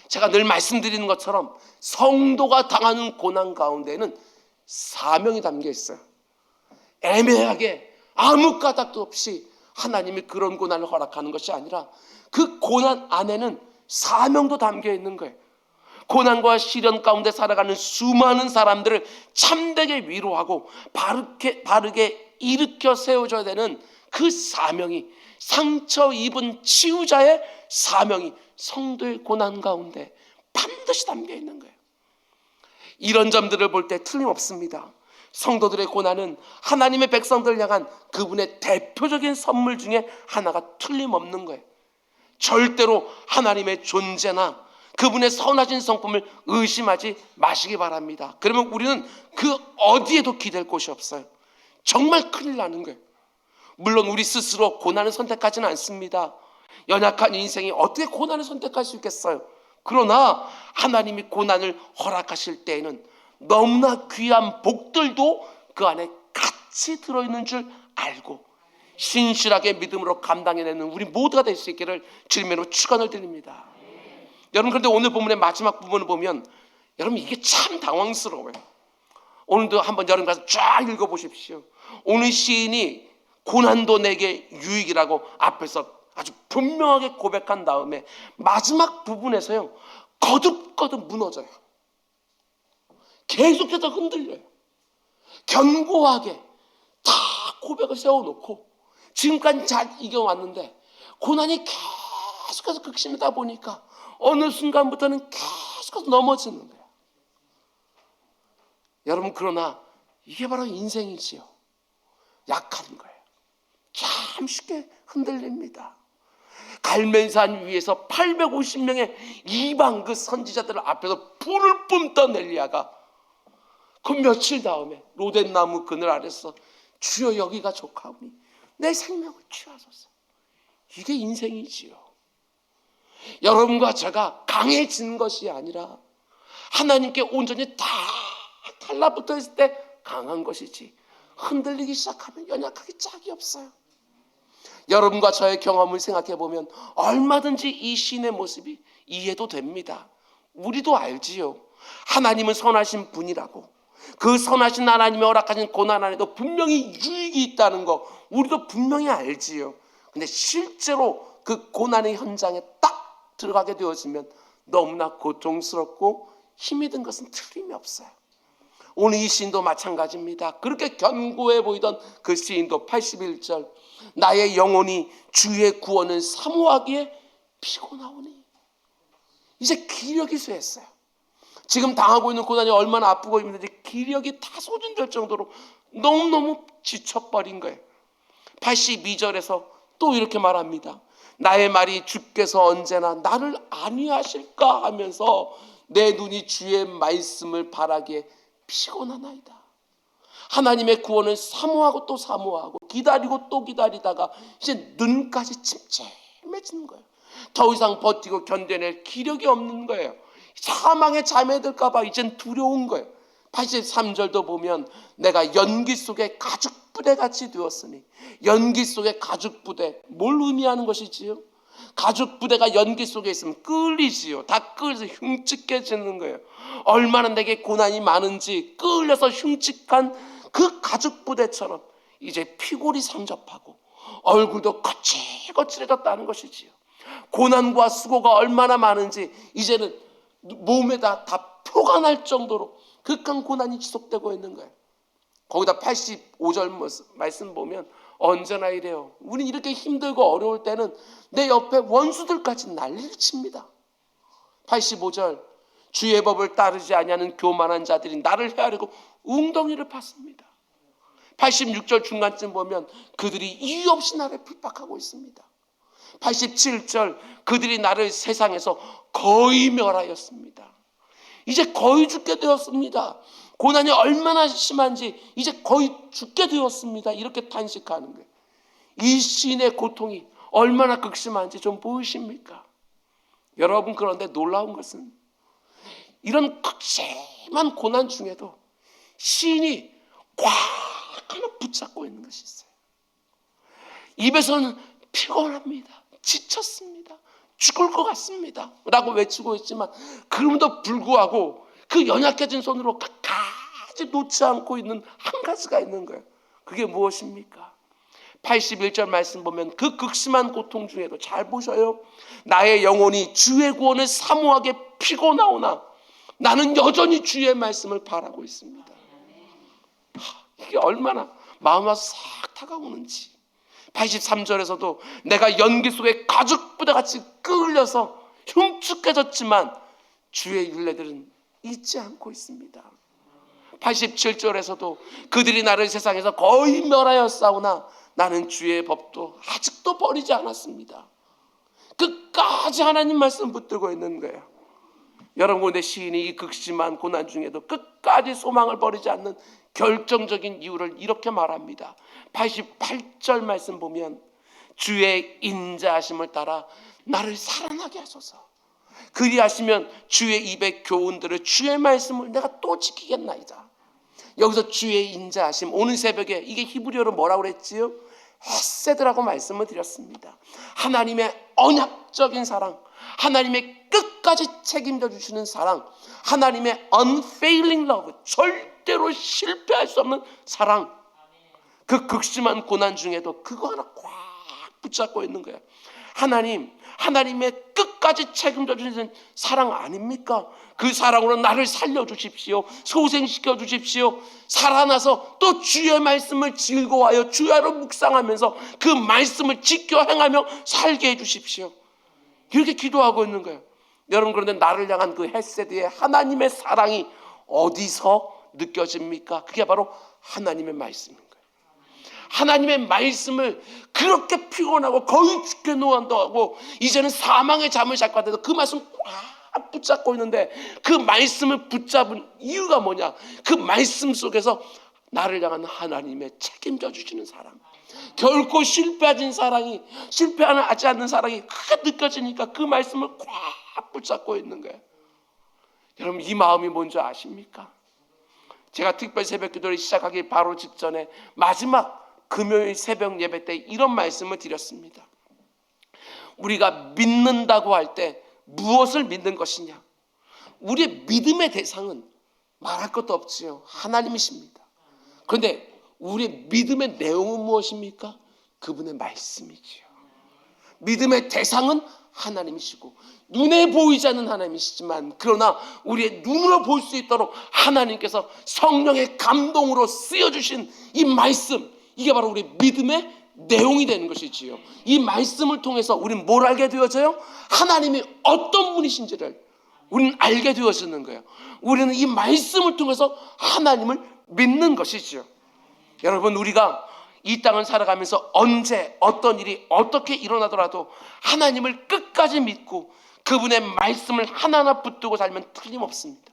제가 늘 말씀드리는 것처럼 성도가 당하는 고난 가운데는 사명이 담겨 있어요. 애매하게 아무 까닭도 없이 하나님이 그런 고난을 허락하는 것이 아니라 그 고난 안에는 사명도 담겨 있는 거예요. 고난과 시련 가운데 살아가는 수많은 사람들을 참되게 위로하고 바르게 일으켜 세워줘야 되는 그 사명이, 상처 입은 치유자의 사명이 성도의 고난 가운데 반드시 담겨 있는 거예요. 이런 점들을 볼 때 틀림없습니다. 성도들의 고난은 하나님의 백성들을 향한 그분의 대표적인 선물 중에 하나가 틀림없는 거예요. 절대로 하나님의 존재나 그분의 선하신 성품을 의심하지 마시기 바랍니다. 그러면 우리는 그 어디에도 기댈 곳이 없어요. 정말 큰일 나는 거예요. 물론 우리 스스로 고난을 선택하지는 않습니다. 연약한 인생이 어떻게 고난을 선택할 수 있겠어요? 그러나 하나님이 고난을 허락하실 때에는 너무나 귀한 복들도 그 안에 같이 들어있는 줄 알고 신실하게 믿음으로 감당해내는 우리 모두가 될 수 있기를 주님으로 축원을 드립니다. 여러분, 그런데 오늘 본문의 마지막 부분을 보면 여러분 이게 참 당황스러워요. 오늘도 한번 여러분 가서 쫙 읽어보십시오. 오늘 시인이 고난도 내게 유익이라고 앞에서 아주 분명하게 고백한 다음에 마지막 부분에서요 거듭거듭 무너져요. 계속해서 흔들려요. 견고하게 다 고백을 세워놓고 지금까지 잘 이겨왔는데 고난이 계속해서 극심하다 보니까 어느 순간부터는 계속해서 넘어지는 거예요. 여러분, 그러나 이게 바로 인생이지요. 약한 거예요. 참 쉽게 흔들립니다. 갈멜산 위에서 850명의 이방 그 선지자들 앞에서 불을 뿜던 엘리야가 그 며칠 다음에 로덴나무 그늘 아래서 주여 여기가 족하오니 내 생명을 취하소서. 이게 인생이지요. 여러분과 제가 강해진 것이 아니라 하나님께 온전히 다 달라붙어 있을 때 강한 것이지 흔들리기 시작하면 연약하기 짝이 없어요. 여러분과 저의 경험을 생각해 보면 얼마든지 이 시인의 모습이 이해도 됩니다. 우리도 알지요. 하나님은 선하신 분이라고, 그 선하신 하나님이 허락하신 고난 안에도 분명히 유익이 있다는 거 우리도 분명히 알지요. 근데 실제로 그 고난의 현장에 딱 들어가게 되어지면 너무나 고통스럽고 힘이 든 것은 틀림이 없어요. 오늘 이 시인도 마찬가지입니다. 그렇게 견고해 보이던 그 시인도 81절, 나의 영혼이 주의 구원을 사모하기에 피곤하오니. 이제 기력이 쇠했어요. 지금 당하고 있는 고난이 얼마나 아프고 힘든지 기력이 다 소진될 정도로 너무너무 지쳐버린 거예요. 82절에서 또 이렇게 말합니다. 나의 말이 주께서 언제나 나를 안위하실까 하면서 내 눈이 주의 말씀을 바라기에 피곤하나이다. 하나님의 구원을 사모하고 또 사모하고 기다리고 또 기다리다가 이제 눈까지 침침해지는 거예요. 더 이상 버티고 견뎌낼 기력이 없는 거예요. 사망에 잠에 들까 봐 이젠 두려운 거예요. 83절도 보면 내가 연기 속에 가죽부대 같이 되었으니, 연기 속에 가죽부대, 뭘 의미하는 것이지요? 가죽부대가 연기 속에 있으면 끌리지요. 다 끌려서 흉측해지는 거예요. 얼마나 내게 고난이 많은지 끌려서 흉측한 그 가죽부대처럼 이제 피골이 상접하고 얼굴도 거칠거칠해졌다는 것이지요. 고난과 수고가 얼마나 많은지 이제는 몸에다 다 표가 날 정도로 극한 고난이 지속되고 있는 거예요. 거기다 85절 말씀 보면 언제나 이래요. 우린 이렇게 힘들고 어려울 때는 내 옆에 원수들까지 난리를 칩니다. 85절, 주의 법을 따르지 아니하는 교만한 자들이 나를 헤아리고 웅덩이를 팠습니다. 86절 중간쯤 보면 그들이 이유 없이 나를 핍박하고 있습니다. 87절, 그들이 나를 세상에서 거의 멸하였습니다. 이제 거의 죽게 되었습니다. 고난이 얼마나 심한지 이제 거의 죽게 되었습니다. 이렇게 탄식하는 거예요. 이 시인의 고통이 얼마나 극심한지 좀 보이십니까? 여러분, 그런데 놀라운 것은 이런 극심한 고난 중에도 시인이 꽉 하나 붙잡고 있는 것이 있어요. 입에서는 피곤합니다. 지쳤습니다. 죽을 것 같습니다. 라고 외치고 있지만 그럼에도 불구하고 그 연약해진 손으로 끝까지 놓지 않고 있는 한 가지가 있는 거예요. 그게 무엇입니까? 81절 말씀 보면 그 극심한 고통 중에도 잘 보셔요. 나의 영혼이 주의 구원을 사모하게 피곤하오나 나는 여전히 주의 말씀을 바라고 있습니다. 이게 얼마나 마음이 싹 다가오는지. 83절에서도 내가 연기 속에 가죽부대같이 끌려서 흉측해졌지만 주의 율례들은 잊지 않고 있습니다. 87절에서도 그들이 나를 세상에서 거의 멸하였사오나 나는 주의 법도 아직도 버리지 않았습니다. 끝까지 하나님 말씀 붙들고 있는 거예요. 여러분, 그런데 시인이 이 극심한 고난 중에도 끝까지 소망을 버리지 않는 결정적인 이유를 이렇게 말합니다. 88절 말씀 보면 주의 인자하심을 따라 나를 살아나게 하소서. 그리하시면 주의 입의 교훈들을 주의 말씀을 내가 또 지키겠나이다. 여기서 주의 인자하심, 오늘 새벽에 이게 히브리어로 뭐라고 그랬지요? 헤세드라고 말씀을 드렸습니다. 하나님의 언약적인 사랑, 하나님의 끝까지 책임져 주시는 사랑, 하나님의 unfailing love, 절대로 실패할 수 없는 사랑. 그 극심한 고난 중에도 그거 하나 꽉 붙잡고 있는 거예요. 하나님의 끝까지 책임져 주시는 사랑 아닙니까? 그 사랑으로 나를 살려주십시오. 소생시켜 주십시오. 살아나서 또 주의 말씀을 즐거워하여 주야로 묵상하면서 그 말씀을 지켜 행하며 살게 해주십시오. 이렇게 기도하고 있는 거예요. 여러분, 그런데 나를 향한 그 헤세드의 하나님의 사랑이 어디서 느껴집니까? 그게 바로 하나님의 말씀인 거예요. 하나님의 말씀을 그렇게 피곤하고 거의 죽게 놓았다고 이제는 사망의 잠을 잘 것 같아서 그 말씀 꽉 붙잡고 있는데 그 말씀을 붙잡은 이유가 뭐냐? 그 말씀 속에서 나를 향한 하나님의 책임져 주시는 사랑, 결코 실패하지 않는 사랑이 크게 느껴지니까 그 말씀을 꽉 붙잡고 있는 거예요. 여러분, 이 마음이 뭔지 아십니까? 제가 특별 새벽 기도를 시작하기 바로 직전에 마지막 금요일 새벽 예배 때 이런 말씀을 드렸습니다. 우리가 믿는다고 할 때 무엇을 믿는 것이냐? 우리의 믿음의 대상은 말할 것도 없지요. 하나님이십니다. 그런데 우리의 믿음의 내용은 무엇입니까? 그분의 말씀이지요. 믿음의 대상은 하나님이시고 눈에 보이지 않는 하나님이시지만, 그러나 우리의 눈으로 볼 수 있도록 하나님께서 성령의 감동으로 쓰여주신 이 말씀, 이게 바로 우리 믿음의 내용이 되는 것이지요. 이 말씀을 통해서 우리는 뭘 알게 되어져요? 하나님이 어떤 분이신지를 우리는 알게 되어지는 거예요. 우리는 이 말씀을 통해서 하나님을 믿는 것이지요. 여러분, 우리가 이 땅을 살아가면서 언제 어떤 일이 어떻게 일어나더라도 하나님을 끝까지 믿고 그분의 말씀을 하나하나 붙들고 살면 틀림없습니다.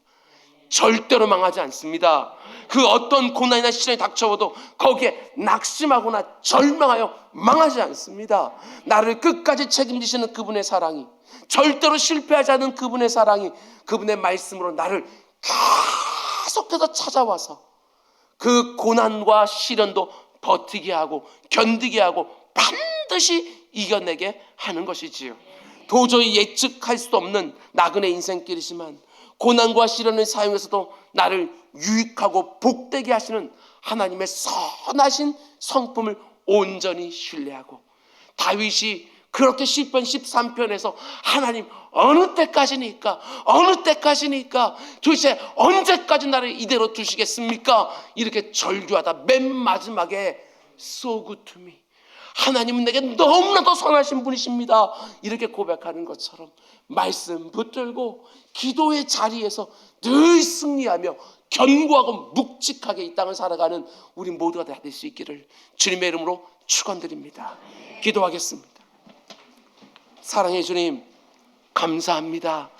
절대로 망하지 않습니다. 그 어떤 고난이나 시련이 닥쳐와도 거기에 낙심하거나 절망하여 망하지 않습니다. 나를 끝까지 책임지시는 그분의 사랑이, 절대로 실패하지 않은 그분의 사랑이, 그분의 말씀으로 나를 계속해서 찾아와서 그 고난과 시련도 버티게 하고 견디게 하고 반드시 이겨내게 하는 것이지요. 도저히 예측할 수 없는 나그네 인생길이지만 고난과 시련을 사용해서도 나를 유익하고 복되게 하시는 하나님의 선하신 성품을 온전히 신뢰하고, 다윗이 그렇게 시편 13편에서 하나님 어느 때까지니까 도대체 언제까지 나를 이대로 두시겠습니까? 이렇게 절규하다 맨 마지막에 So good to me, 하나님은 내게 너무나도 선하신 분이십니다, 이렇게 고백하는 것처럼 말씀 붙들고 기도의 자리에서 늘 승리하며 견고하고 묵직하게 이 땅을 살아가는 우리 모두가 될 수 있기를 주님의 이름으로 축원드립니다. 기도하겠습니다. 사랑의 주님, 감사합니다.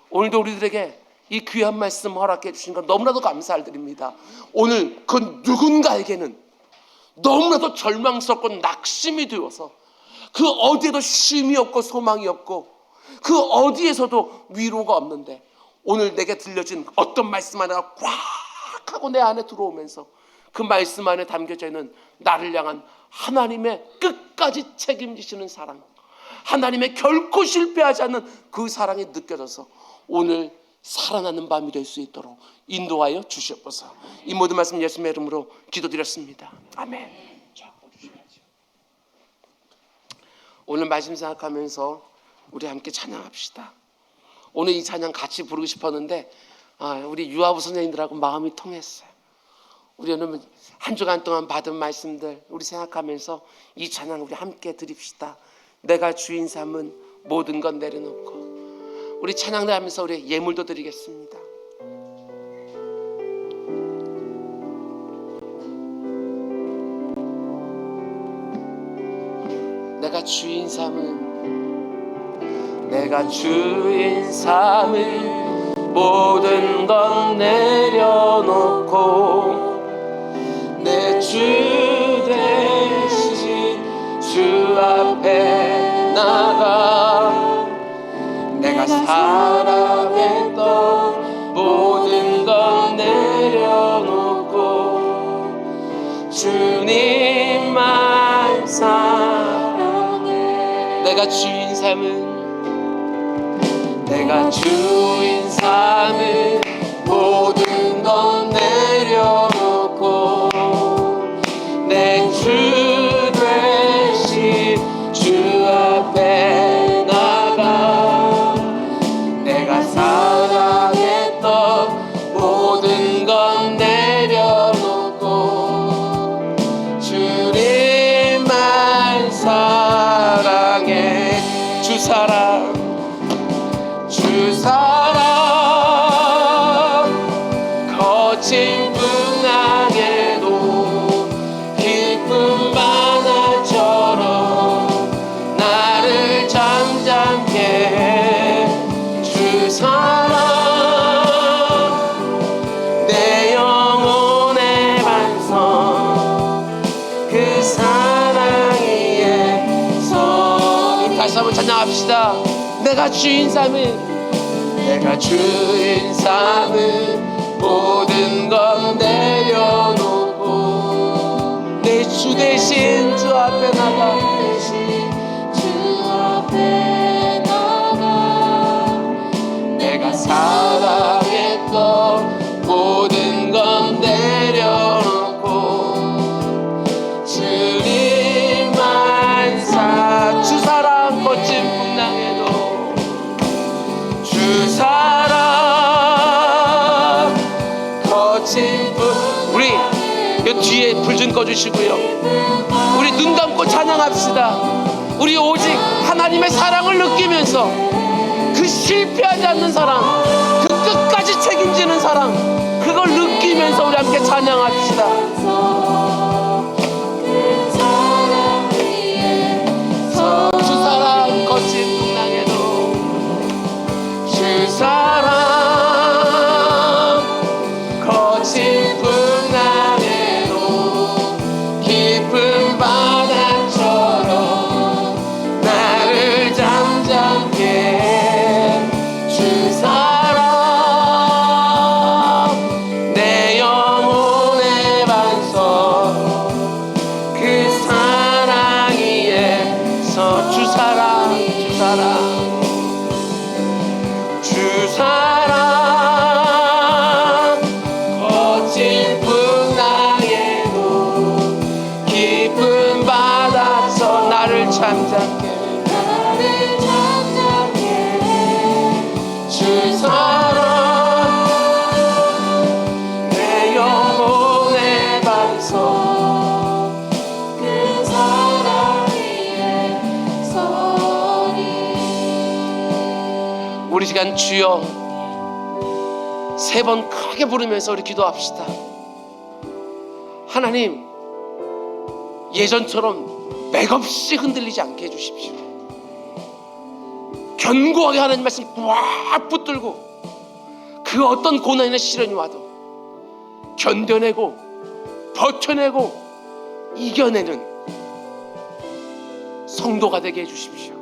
오늘도 우리들에게 이 귀한 말씀 허락해 주신 것 너무나도 감사드립니다. 오늘 그 누군가에게는 너무나도 절망스럽고 낙심이 되어서 그 어디에도 쉼이 없고 소망이 없고 그 어디에서도 위로가 없는데, 오늘 내게 들려진 어떤 말씀 하나가 꽉 하고 내 안에 들어오면서 그 말씀 안에 담겨져 있는 나를 향한 하나님의 끝까지 책임지시는 사랑, 하나님의 결코 실패하지 않는 그 사랑이 느껴져서 오늘 살아나는 밤이 될 수 있도록 인도하여 주시옵소서. 이 모든 말씀 예수님의 이름으로 기도드렸습니다. 아멘. 오늘 말씀 생각하면서 우리 함께 찬양합시다. 오늘 이 찬양 같이 부르고 싶었는데 우리 유아부 선생님들하고 마음이 통했어요. 우리 오늘 한 주간 동안 받은 말씀들 우리 생각하면서 이 찬양 우리 함께 드립시다. 내가 주인 삼은 모든 건 내려놓고. 우리 찬양을 하면서 우리 예물도 드리겠습니다. 내가 주인 삼은 모든 건 내려놓고 내 주 대신 주 앞에 나가 내가 사랑했던 모든 건 내려놓고 주님만 사랑해. 내가 주인 삼은 모든 건 내려놓고 내 주 되신 주 앞에 나가 내가 사랑했던 모든 건 내려놓고 주님만 사랑해. 주 사랑 거친 풍랑에도 기쁜 바다처럼 나를 잠잠케 해. 주 사랑 내 영혼의 반성 그 사랑이에 서. 다시 한번 찬양합시다. 내가 주인 삼은 모든 건 내려놓고 내 주 대신 주 앞에 나가 내가 사랑했던 모든 건 내려놓고 주님만 주 사랑 거친 풍랑에도 이 뒤에 불 좀 꺼주시고요. 우리 눈 감고 찬양합시다. 우리 오직 하나님의 사랑을 느끼면서 그 실패하지 않는 사랑, 그 끝까지 책임지는 사랑, 그걸 느끼면서 우리 함께 찬양합시다. 주 사랑 거친 풍랑에도 주 사랑 거친 풍랑에도 깊은 바다처럼 나를 잠잠게 해. 주 사랑 내 영혼의 반석 그 사랑 위에서 주 사랑 주 사랑 주 사랑 거친 풍랑에도 깊은 바다서 나를 잠잠게 주 사랑 내 영혼의 반석 그 사랑 위에 서리. 우리 시간 주여 세 번 크게 부르면서 우리 기도합시다. 하나님, 예전처럼 맥없이 흔들리지 않게 해주십시오. 견고하게 하나님 말씀 꽉 붙들고 그 어떤 고난이나 시련이 와도 견뎌내고 버텨내고 이겨내는 성도가 되게 해주십시오.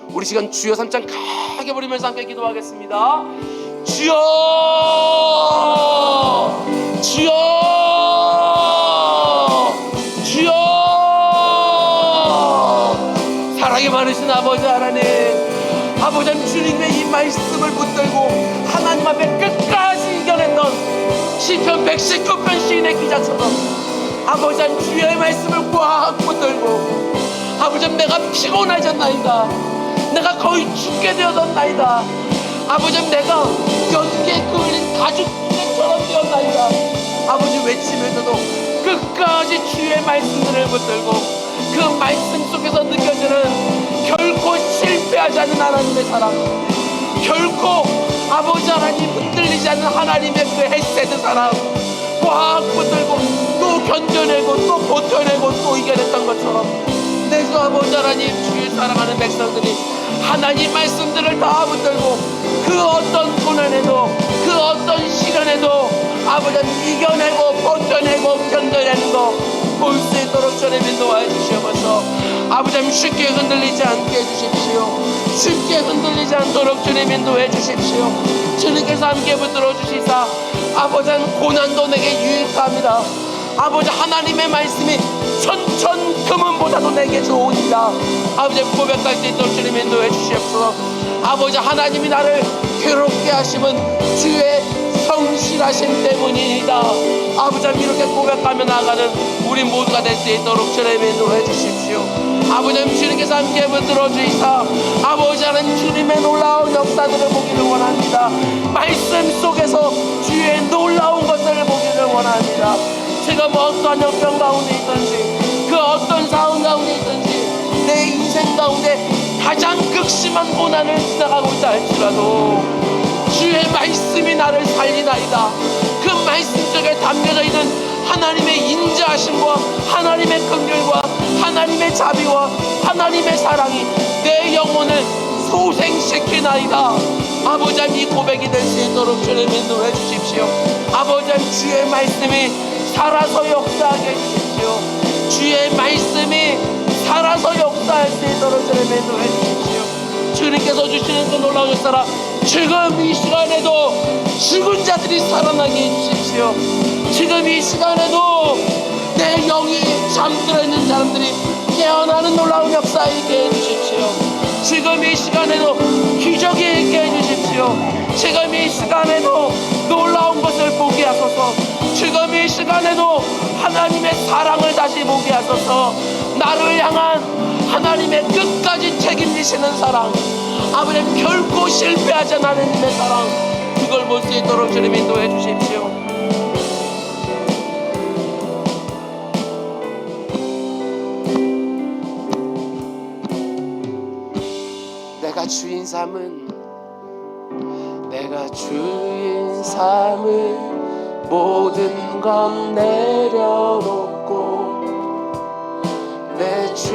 우리 시간 주여 3장 크게 부르면서 함께 기도하겠습니다. 주여 주여 주여. 사랑이 많으신 아버지 하나님, 아버지 주님의 이 말씀을 붙들고 하나님 앞에 끝까지 이겨냈던 시편 119편 시인의 기자처럼 아버지 주의 말씀을 꽉 붙들고 아버지 내가 피곤해졌나이다, 내가 거의 죽게 되었나이다, 아버지 내가 연기에 끌린 가죽처럼 되었나이다, 아버지 외치면서도 끝까지 주의 말씀들을 붙들고 그 말씀 속에서 느껴지는 결코 실패하지 않는 하나님의 사랑, 결코 아버지 하나님 흔들리지 않는 하나님의 그 헤세드 사랑 꽉 붙들고 또 견뎌내고 또 버텨내고 또 이겨냈던 것처럼 내가 아버지 하나님 주의 사랑하는 백성들이 하나님 말씀들을 다 붙들고 그 어떤 고난에도 그 어떤 시련에도 아버지 이겨내고 버텨내고 견뎌내는 거 볼 수 있도록 주님 인도하여 주시옵소서. 아버지 쉽게 흔들리지 않게 해주십시오. 쉽게 흔들리지 않도록 주님 인도해 주십시오. 주님께서 함께 붙들어 주시사 아버지 고난도 내게 유익합니다. 아버지 하나님의 말씀이 천천 금은보다도 내게 좋으니라. 아버지 고백할 수 있도록 주님 인도해 주시옵소서. 아버지 하나님이 나를 괴롭게 하심은 주의 성실하심 때문이다. 아버지 이렇게 고백하며 나가는 우리 모두가 될 수 있도록 주님 인도해 주십시오. 아버지 주님께서 함께 붙들어 주시사 아버지 하나님 주님의 놀라운 역사들을 보기를 원합니다. 말씀 속에서 주의 놀라운 것들을 보기를 원합니다. 제가 뭐 어떠한 형편 가운데 있든지 그 어떤 상황 가운데 있든지 내 인생 가운데 가장 극심한 고난을 지나가고 있다 할지라도 주의 말씀이 나를 살리나이다. 그 말씀 속에 담겨져 있는 하나님의 인자하심과 하나님의 긍휼과 하나님의 자비와 하나님의 사랑이 내 영혼을 소생시키나이다. 아버지 이 고백이 될 수 있도록 주님 인도해 주십시오. 아버지 주의 말씀이 살아서 역사하게 해주십시오. 주의 말씀이 살아서 역사할 수 있도록 주님 인도해 주십시오. 주님께서 주시는 그 놀라운 역사라 지금 이 시간에도 죽은 자들이 살아나게 해주십시오. 지금 이 시간에도 내 영이 잠들어 있는 사람들이 깨어나는 놀라운 역사 있게 해주십시오. 지금 이 시간에도 기적이 있게 해주십시오. 지금 이 시간에도 놀라운 것을 보게 하소서. 지금 이 시간에도 하나님의 사랑을 다시 보게 하소서. 나를 향한 하나님의 끝까지 책임지시는 사랑, 아버지 결코 실패하지 않는 하나님의 사랑, 그걸 볼 수 있도록 주님 인도해 주십시오. 내가 주인 삼은 모든 것 내려놓고 내 주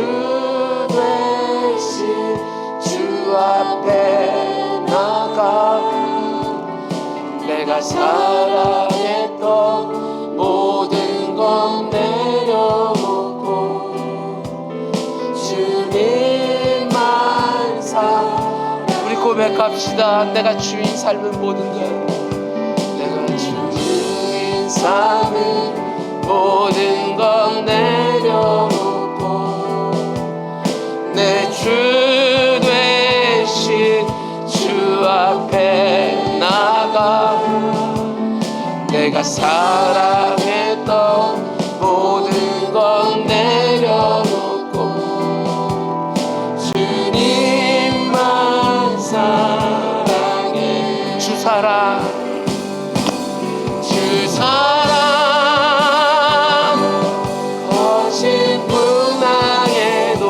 되신 주 앞에 나가 내가 사랑했던 모든 것 내려놓고 주님만 사. 우리 고백합시다. 내가 주인 삶은 모든 것, 내가 주인 삶은 모든 것 내려놓고 내 주 되신 주 앞에 나가 내가 사랑했던 모든 것 내려놓고 주님만 사랑해. 주 사랑 거친 풍랑에도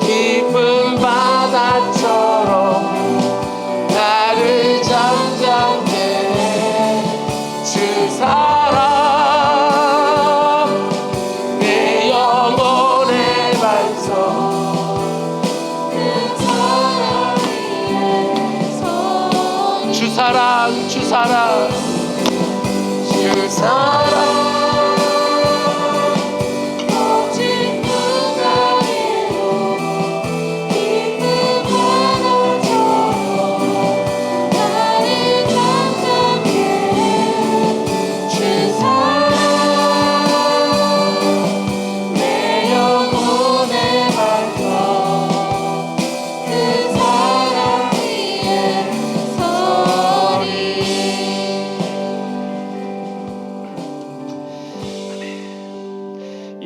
깊은 바다처럼 나를 잠잠케 주 사랑 내 영혼의 반석 내 사랑 위에서 주 사랑 주 사랑 주 사랑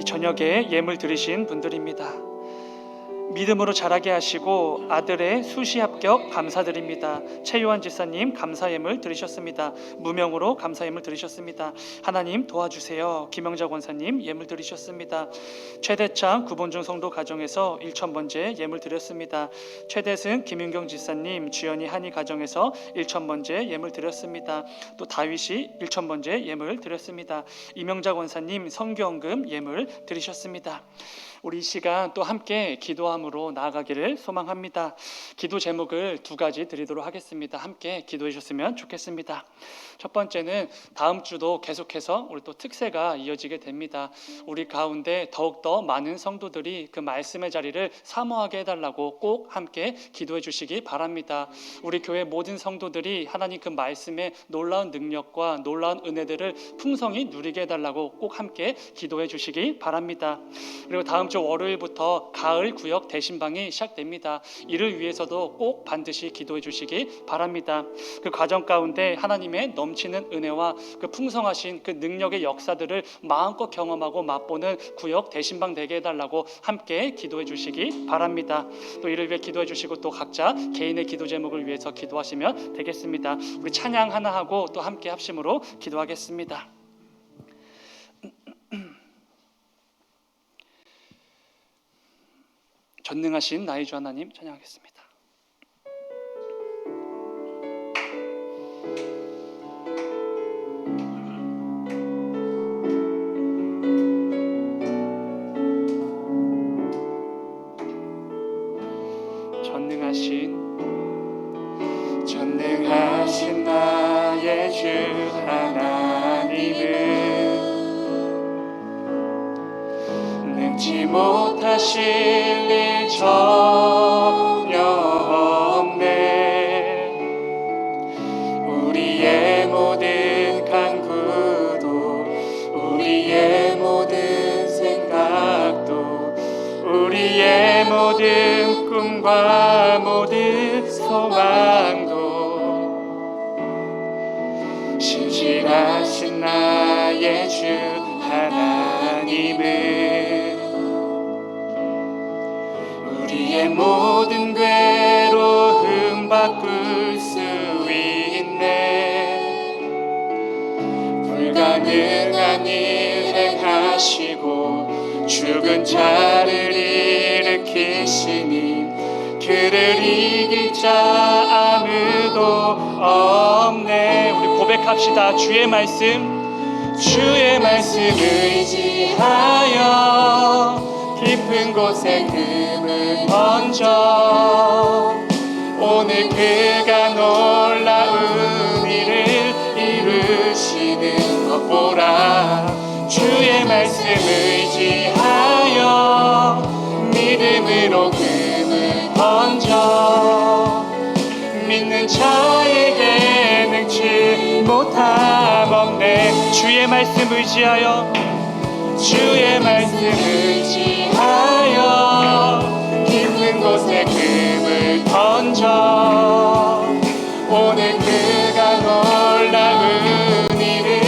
저녁에 예물 드리신 분들입니다. 믿음으로 자라게 하시고 아들의 수시 합격 감사드립니다. 최요한 지사님 감사 예물 드리셨습니다. 무명으로 감사 예물 드리셨습니다. 하나님 도와주세요. 김영자 권사님 예물 드리셨습니다. 최대창 구본중 성도 가정에서 1,000번째 예물 드렸습니다. 최대승 김윤경 지사님 주연이 한이 가정에서 1,000번째 예물 드렸습니다. 또 다윗이 1,000번째 예물 드렸습니다. 이명자 권사님 성경금 예물 드리셨습니다. 우리 이 시간 또 함께 기도함으로 나아가기를 소망합니다. 기도 제목을 2가지 드리도록 하겠습니다. 함께 기도해 주셨으면 좋겠습니다. 첫 번째는 다음 주도 계속해서 우리 또 특세가 이어지게 됩니다. 우리 가운데 더욱더 많은 성도들이 그 말씀의 자리를 사모하게 해달라고 꼭 함께 기도해 주시기 바랍니다. 우리 교회 모든 성도들이 하나님 그 말씀의 놀라운 능력과 놀라운 은혜들을 풍성히 누리게 해달라고 꼭 함께 기도해 주시기 바랍니다. 그리고 다음 주 월요일부터 가을 구역 대신방이 시작됩니다. 이를 위해서도 꼭 반드시 기도해 주시기 바랍니다. 그 과정 가운데 하나님의 넘치는 은혜와 그 풍성하신 그 능력의 역사들을 마음껏 경험하고 맛보는 구역 대신방 되게 해달라고 함께 기도해 주시기 바랍니다. 또 이를 위해 기도해 주시고 또 각자 개인의 기도 제목을 위해서 기도하시면 되겠습니다. 우리 찬양 하나 하고 또 함께 합심으로 기도하겠습니다. 전능하신 나의 주 하나님 찬양하겠습니다. 전능하신 나의 주 하나님은 능치 못하실 일 전혀 없네. 우리의 모든 간구도 우리의 모든 생각도 우리의 모든 꿈과 모든 소망도 신실하신 나의 주 하나님은 우리의 모든 괴로움 바꿀 수 있네. 불가능한 일 행하시고 죽은 자를 일으키시니 그를 이길 자 아무도 없네. 우리 고백합시다. 주의 말씀 의지하여 깊은 곳에 금을 던져 오늘 그가 놀라운 일을 이루시는 것 보라. 주의 말씀 의지하여 믿음으로 금을 던져 믿는 자에게 능치 못함 없네. 주의 말씀 의지하여 깊은 곳에 금을 던져 오늘 그가 놀라운 일을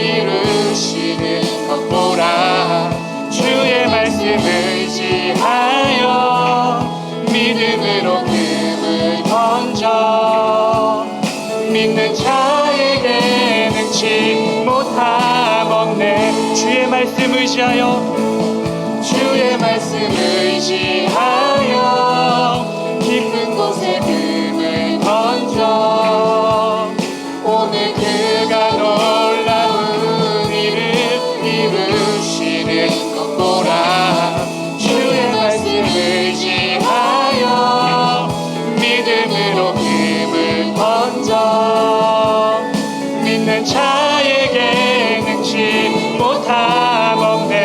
이루시는 것 보라. 주의 말씀 의지하여 믿음으로 금을 던져 믿는 자에게 능치 못함 없네. 주의 말씀 의지하여 깊은 곳에 금을 던져 오늘 그가 놀라운 일을 이루시는 것 보라. 주의 말씀 의지하여 믿음으로 금을 던져 믿는 자에게 능치 못함 없네.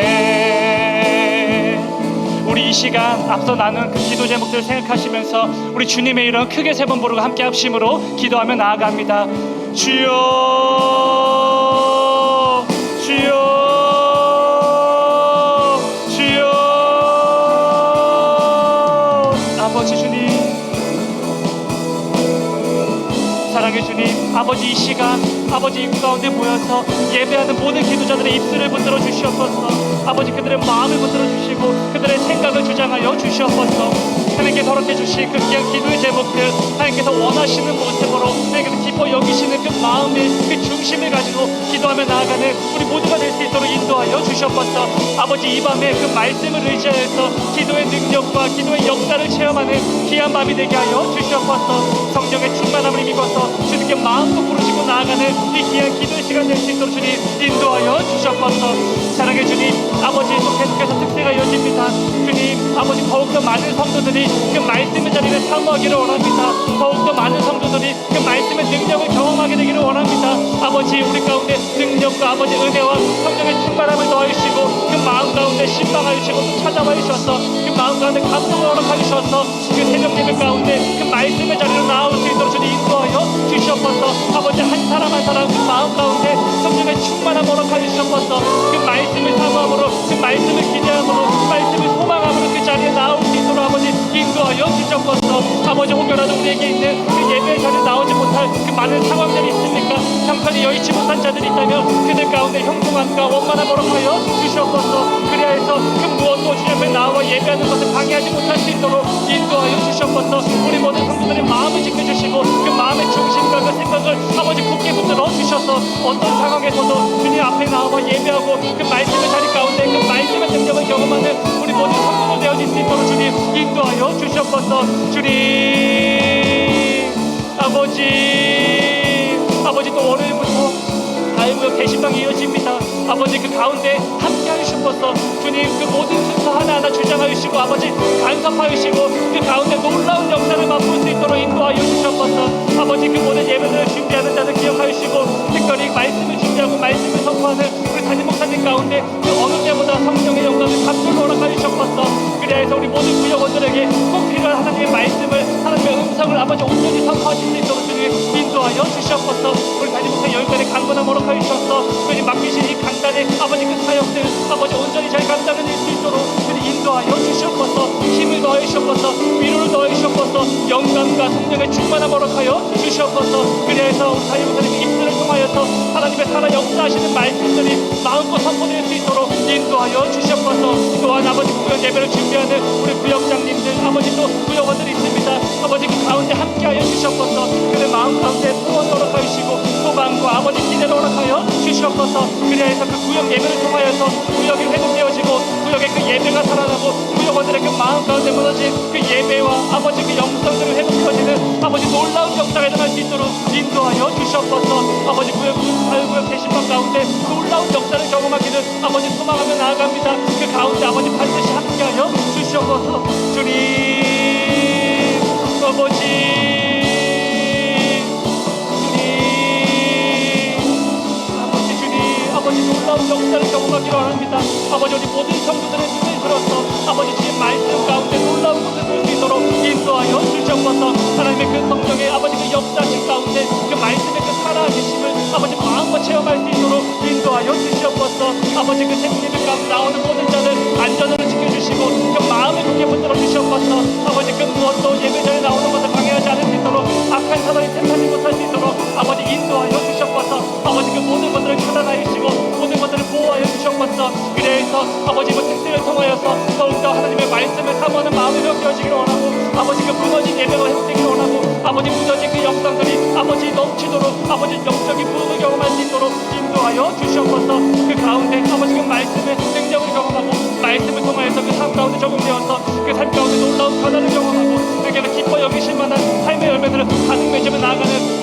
우리 이 시간 앞서 나눈 그 기도 제목들을 생각하시면서 우리 주님의 이름 크게 세 번 부르고 함께 합심으로 기도하며 나아갑니다. 주여 주여 주여. 아버지 주님, 사랑의 주님, 아버지 이 시간 아버지 입구 가운데 모여서 예배하는 모든 기도자들의 입술을 붙들어 주시옵소서. 아버지 그들의 마음을 붙들어 주시고 그들의 생각을 주장하여 주시옵소서. 하나님께 허락해 주신 그 귀한 기도의 제목들 하나님께서 원하시는 모습으로 하나님께서 기뻐 여기시는 그 마음의 그 중심을 가지고 기도하며 나아가는 우리 모두가 될 수 있도록 인도하여 주시옵소서. 아버지 이 밤에 그 말씀을 의지하여서 기도의 능력과 기도의 역사를 체험하는 귀한 밤이 되게 하여 주시옵소서. 성령의 충만함을 입어서 주님께 마음껏 부르시고 나아가는 이 귀한 기도의 시간 될 수 있도록 주님 인도하여 주시옵소서. 사랑의 주님, 아버지 또 계속해서 특세가 이어집니다. 주님, 아버지 더욱더 많은 성도들이 그 말씀의 자리를 사모하기를 원합니다. 더욱더 많은 성도들이 그 말씀의 능력을 경험하게 되기를 원합니다. 아버지 우리 가운데 능력과 아버지 은혜와 성령의 충만함을 더하시고 그 마음 가운데 신방하여 주시고 또 찾아와 주셔서 그 마음 가운데 감동을 허락하여 주셔서 그 새벽 예배 가운데 그 말씀의 자리로 나올 수 있도록 주님 인도하여 주시옵소서. 아버지 한 사람 한 사람 그 마음 가운데 성령의 충만함 허락하여 주시옵소서. 그 말씀을 사모함으로 그 말씀을 기대함으로 그 말씀을 소망함으로 그 자리에 나올 수 있도록 아버지 인도하여 주시옵소서. 아버지 혹여라도 우리에게 있는 그 예배의 자리에 나오지 못할 그 많은 상황들이 있습니까? 형편이 여의치 못한 자들이 있다면 그들 가운데 형통함과 원만함 허락하여 주시옵소서. 그리하여서 그 무엇도 주님 앞에 나와 예배하는 것을 방해하지 못할 수 있도록 인도하여 주시옵소서. 우리 모든 성도들의 마음을 지켜주시고 그 마음의 중심과 그 생각을 아버지 굳게 붙들어 주셔서 어떤 상황에서도 주님 앞에 나와 예배하고 그 말씀의 자리 가운데 그 말씀의 능력을 경험하는 우리 모든 성도들 되어질 수 있도록 주님 인도하여 주시옵소서. 주님 아버지 또 월요일부터 다이무역 게시방이 이어집니다. 아버지 그 가운데 함께 하시옵소서. 주님 그 모든 순서 하나하나 주장하시고 아버지 간섭하시고 그 가운데 놀라운 역사를 맛볼 수 있도록 인도하여 주시옵소서. 아버지 그 모든 예배를 준비하는 자들 기억하시고 특별히 말씀을 준비하고 말씀을 선포하는 우리 담임 목사님 가운데 그 어느 때보다 성령의 영광을 감돌로 허락하여 주시옵소서. 그리하여서 우리 모든 구역원들에게 꼭 필요한 하나님의 말씀을 하나님의 음성을 아버지 온전히 선포하실 수 있도록 주님 인도하여 주시옵소서. 우리 담임 목사 열간의 강건함 허락하여 주셔서 주님 맡기신 이 강단의 아버지 그 사역들 아버지 온전히 잘 감당해낼 수 있도록 주님 인도하여 주시옵소서. 힘을 더해 주시옵소서. 위로를 더해 주시옵소서. 영감과 성령의 충만함 허락하여 주시옵소서. 그리하여서 우리 담임 목사님의 입술을 통하여서 하나님의 살아 역사하시는 말씀들이 마음껏 선포될 수 있도록 인도하여 주시옵소서. 또한 아버지 구역 예배를 준비하는 우리 구역장님들 아버지 또 구역원들이 있습니다. 아버지 그 가운데 함께하여 주시옵소서. 그들 마음 가운데 소원 허락하여 주시고 소망과 아버지 기대를 허락하여 주시옵소서. 그리하여서 그 구역 예배를 통하여서 구역이 회복되어지고 살아나고 구역의 그 예배가 살아나고 구역원들의 그 마음 가운데 무너진 그 예배와 아버지 그 영성들을 회복시켜지는 아버지 놀라운 역사가 일어날 수 있도록 인도하여 주시옵소서. 아버지 구역 대신방 가운데 놀라운 역사를 경험하기를 아버지 소망하며 나아갑니다. 그 가운데 아버지 반드시 함께하여 주시옵소서. 주님 아버지 아버지 놀라운 역사를 경험하기를 원합니다. 아버지 우리 모든 성도들의 눈을 들어서 아버지 지금 말씀 가운데 놀라운 것을 볼 수 있도록 인도하여 주시옵소서. 하나님의 그 성령의 아버지 그 역사심 가운데 그 말씀의 그 살아계심을 아버지 마음껏 체험할 수 있도록 인도하여 주시옵소서. 아버지 그 생명의 가운데 나오는 모든 자들 안전으로 지켜주시고 그 마음을 굳게 붙들어 주시옵소서. 아버지 그 무엇도 예배전에 나오는 것을 방해하지 않을 수 있도록 악한 사단이 택하지 못할 수 있도록 아버지 인도하여 주시옵소서. 아버지 그 모든 것들을 찾아다니시고 모든 것들을 보호하여 주시옵소서. 그래서 아버지 그 특징을 통하여서 더욱더 하나님의 말씀을 사모하는 마음이 회복되어지기를 원하고 아버지 그 무너진 예배가 회복되기를 원하고 아버지 무너진 그 영상들이 아버지 넘치도록 아버지 영적인 부흥을 경험할 수 있도록 인도하여 주시옵소서. 그 가운데 아버지 그 말씀의 능력을 경험하고 말씀을 통하여서 그 삶 가운데 적용되어서 그 삶 가운데 놀라운 변화를 경험하고 그에게는 기뻐 여기실 만한 삶의 열매들을 가득 맺으며 나아가는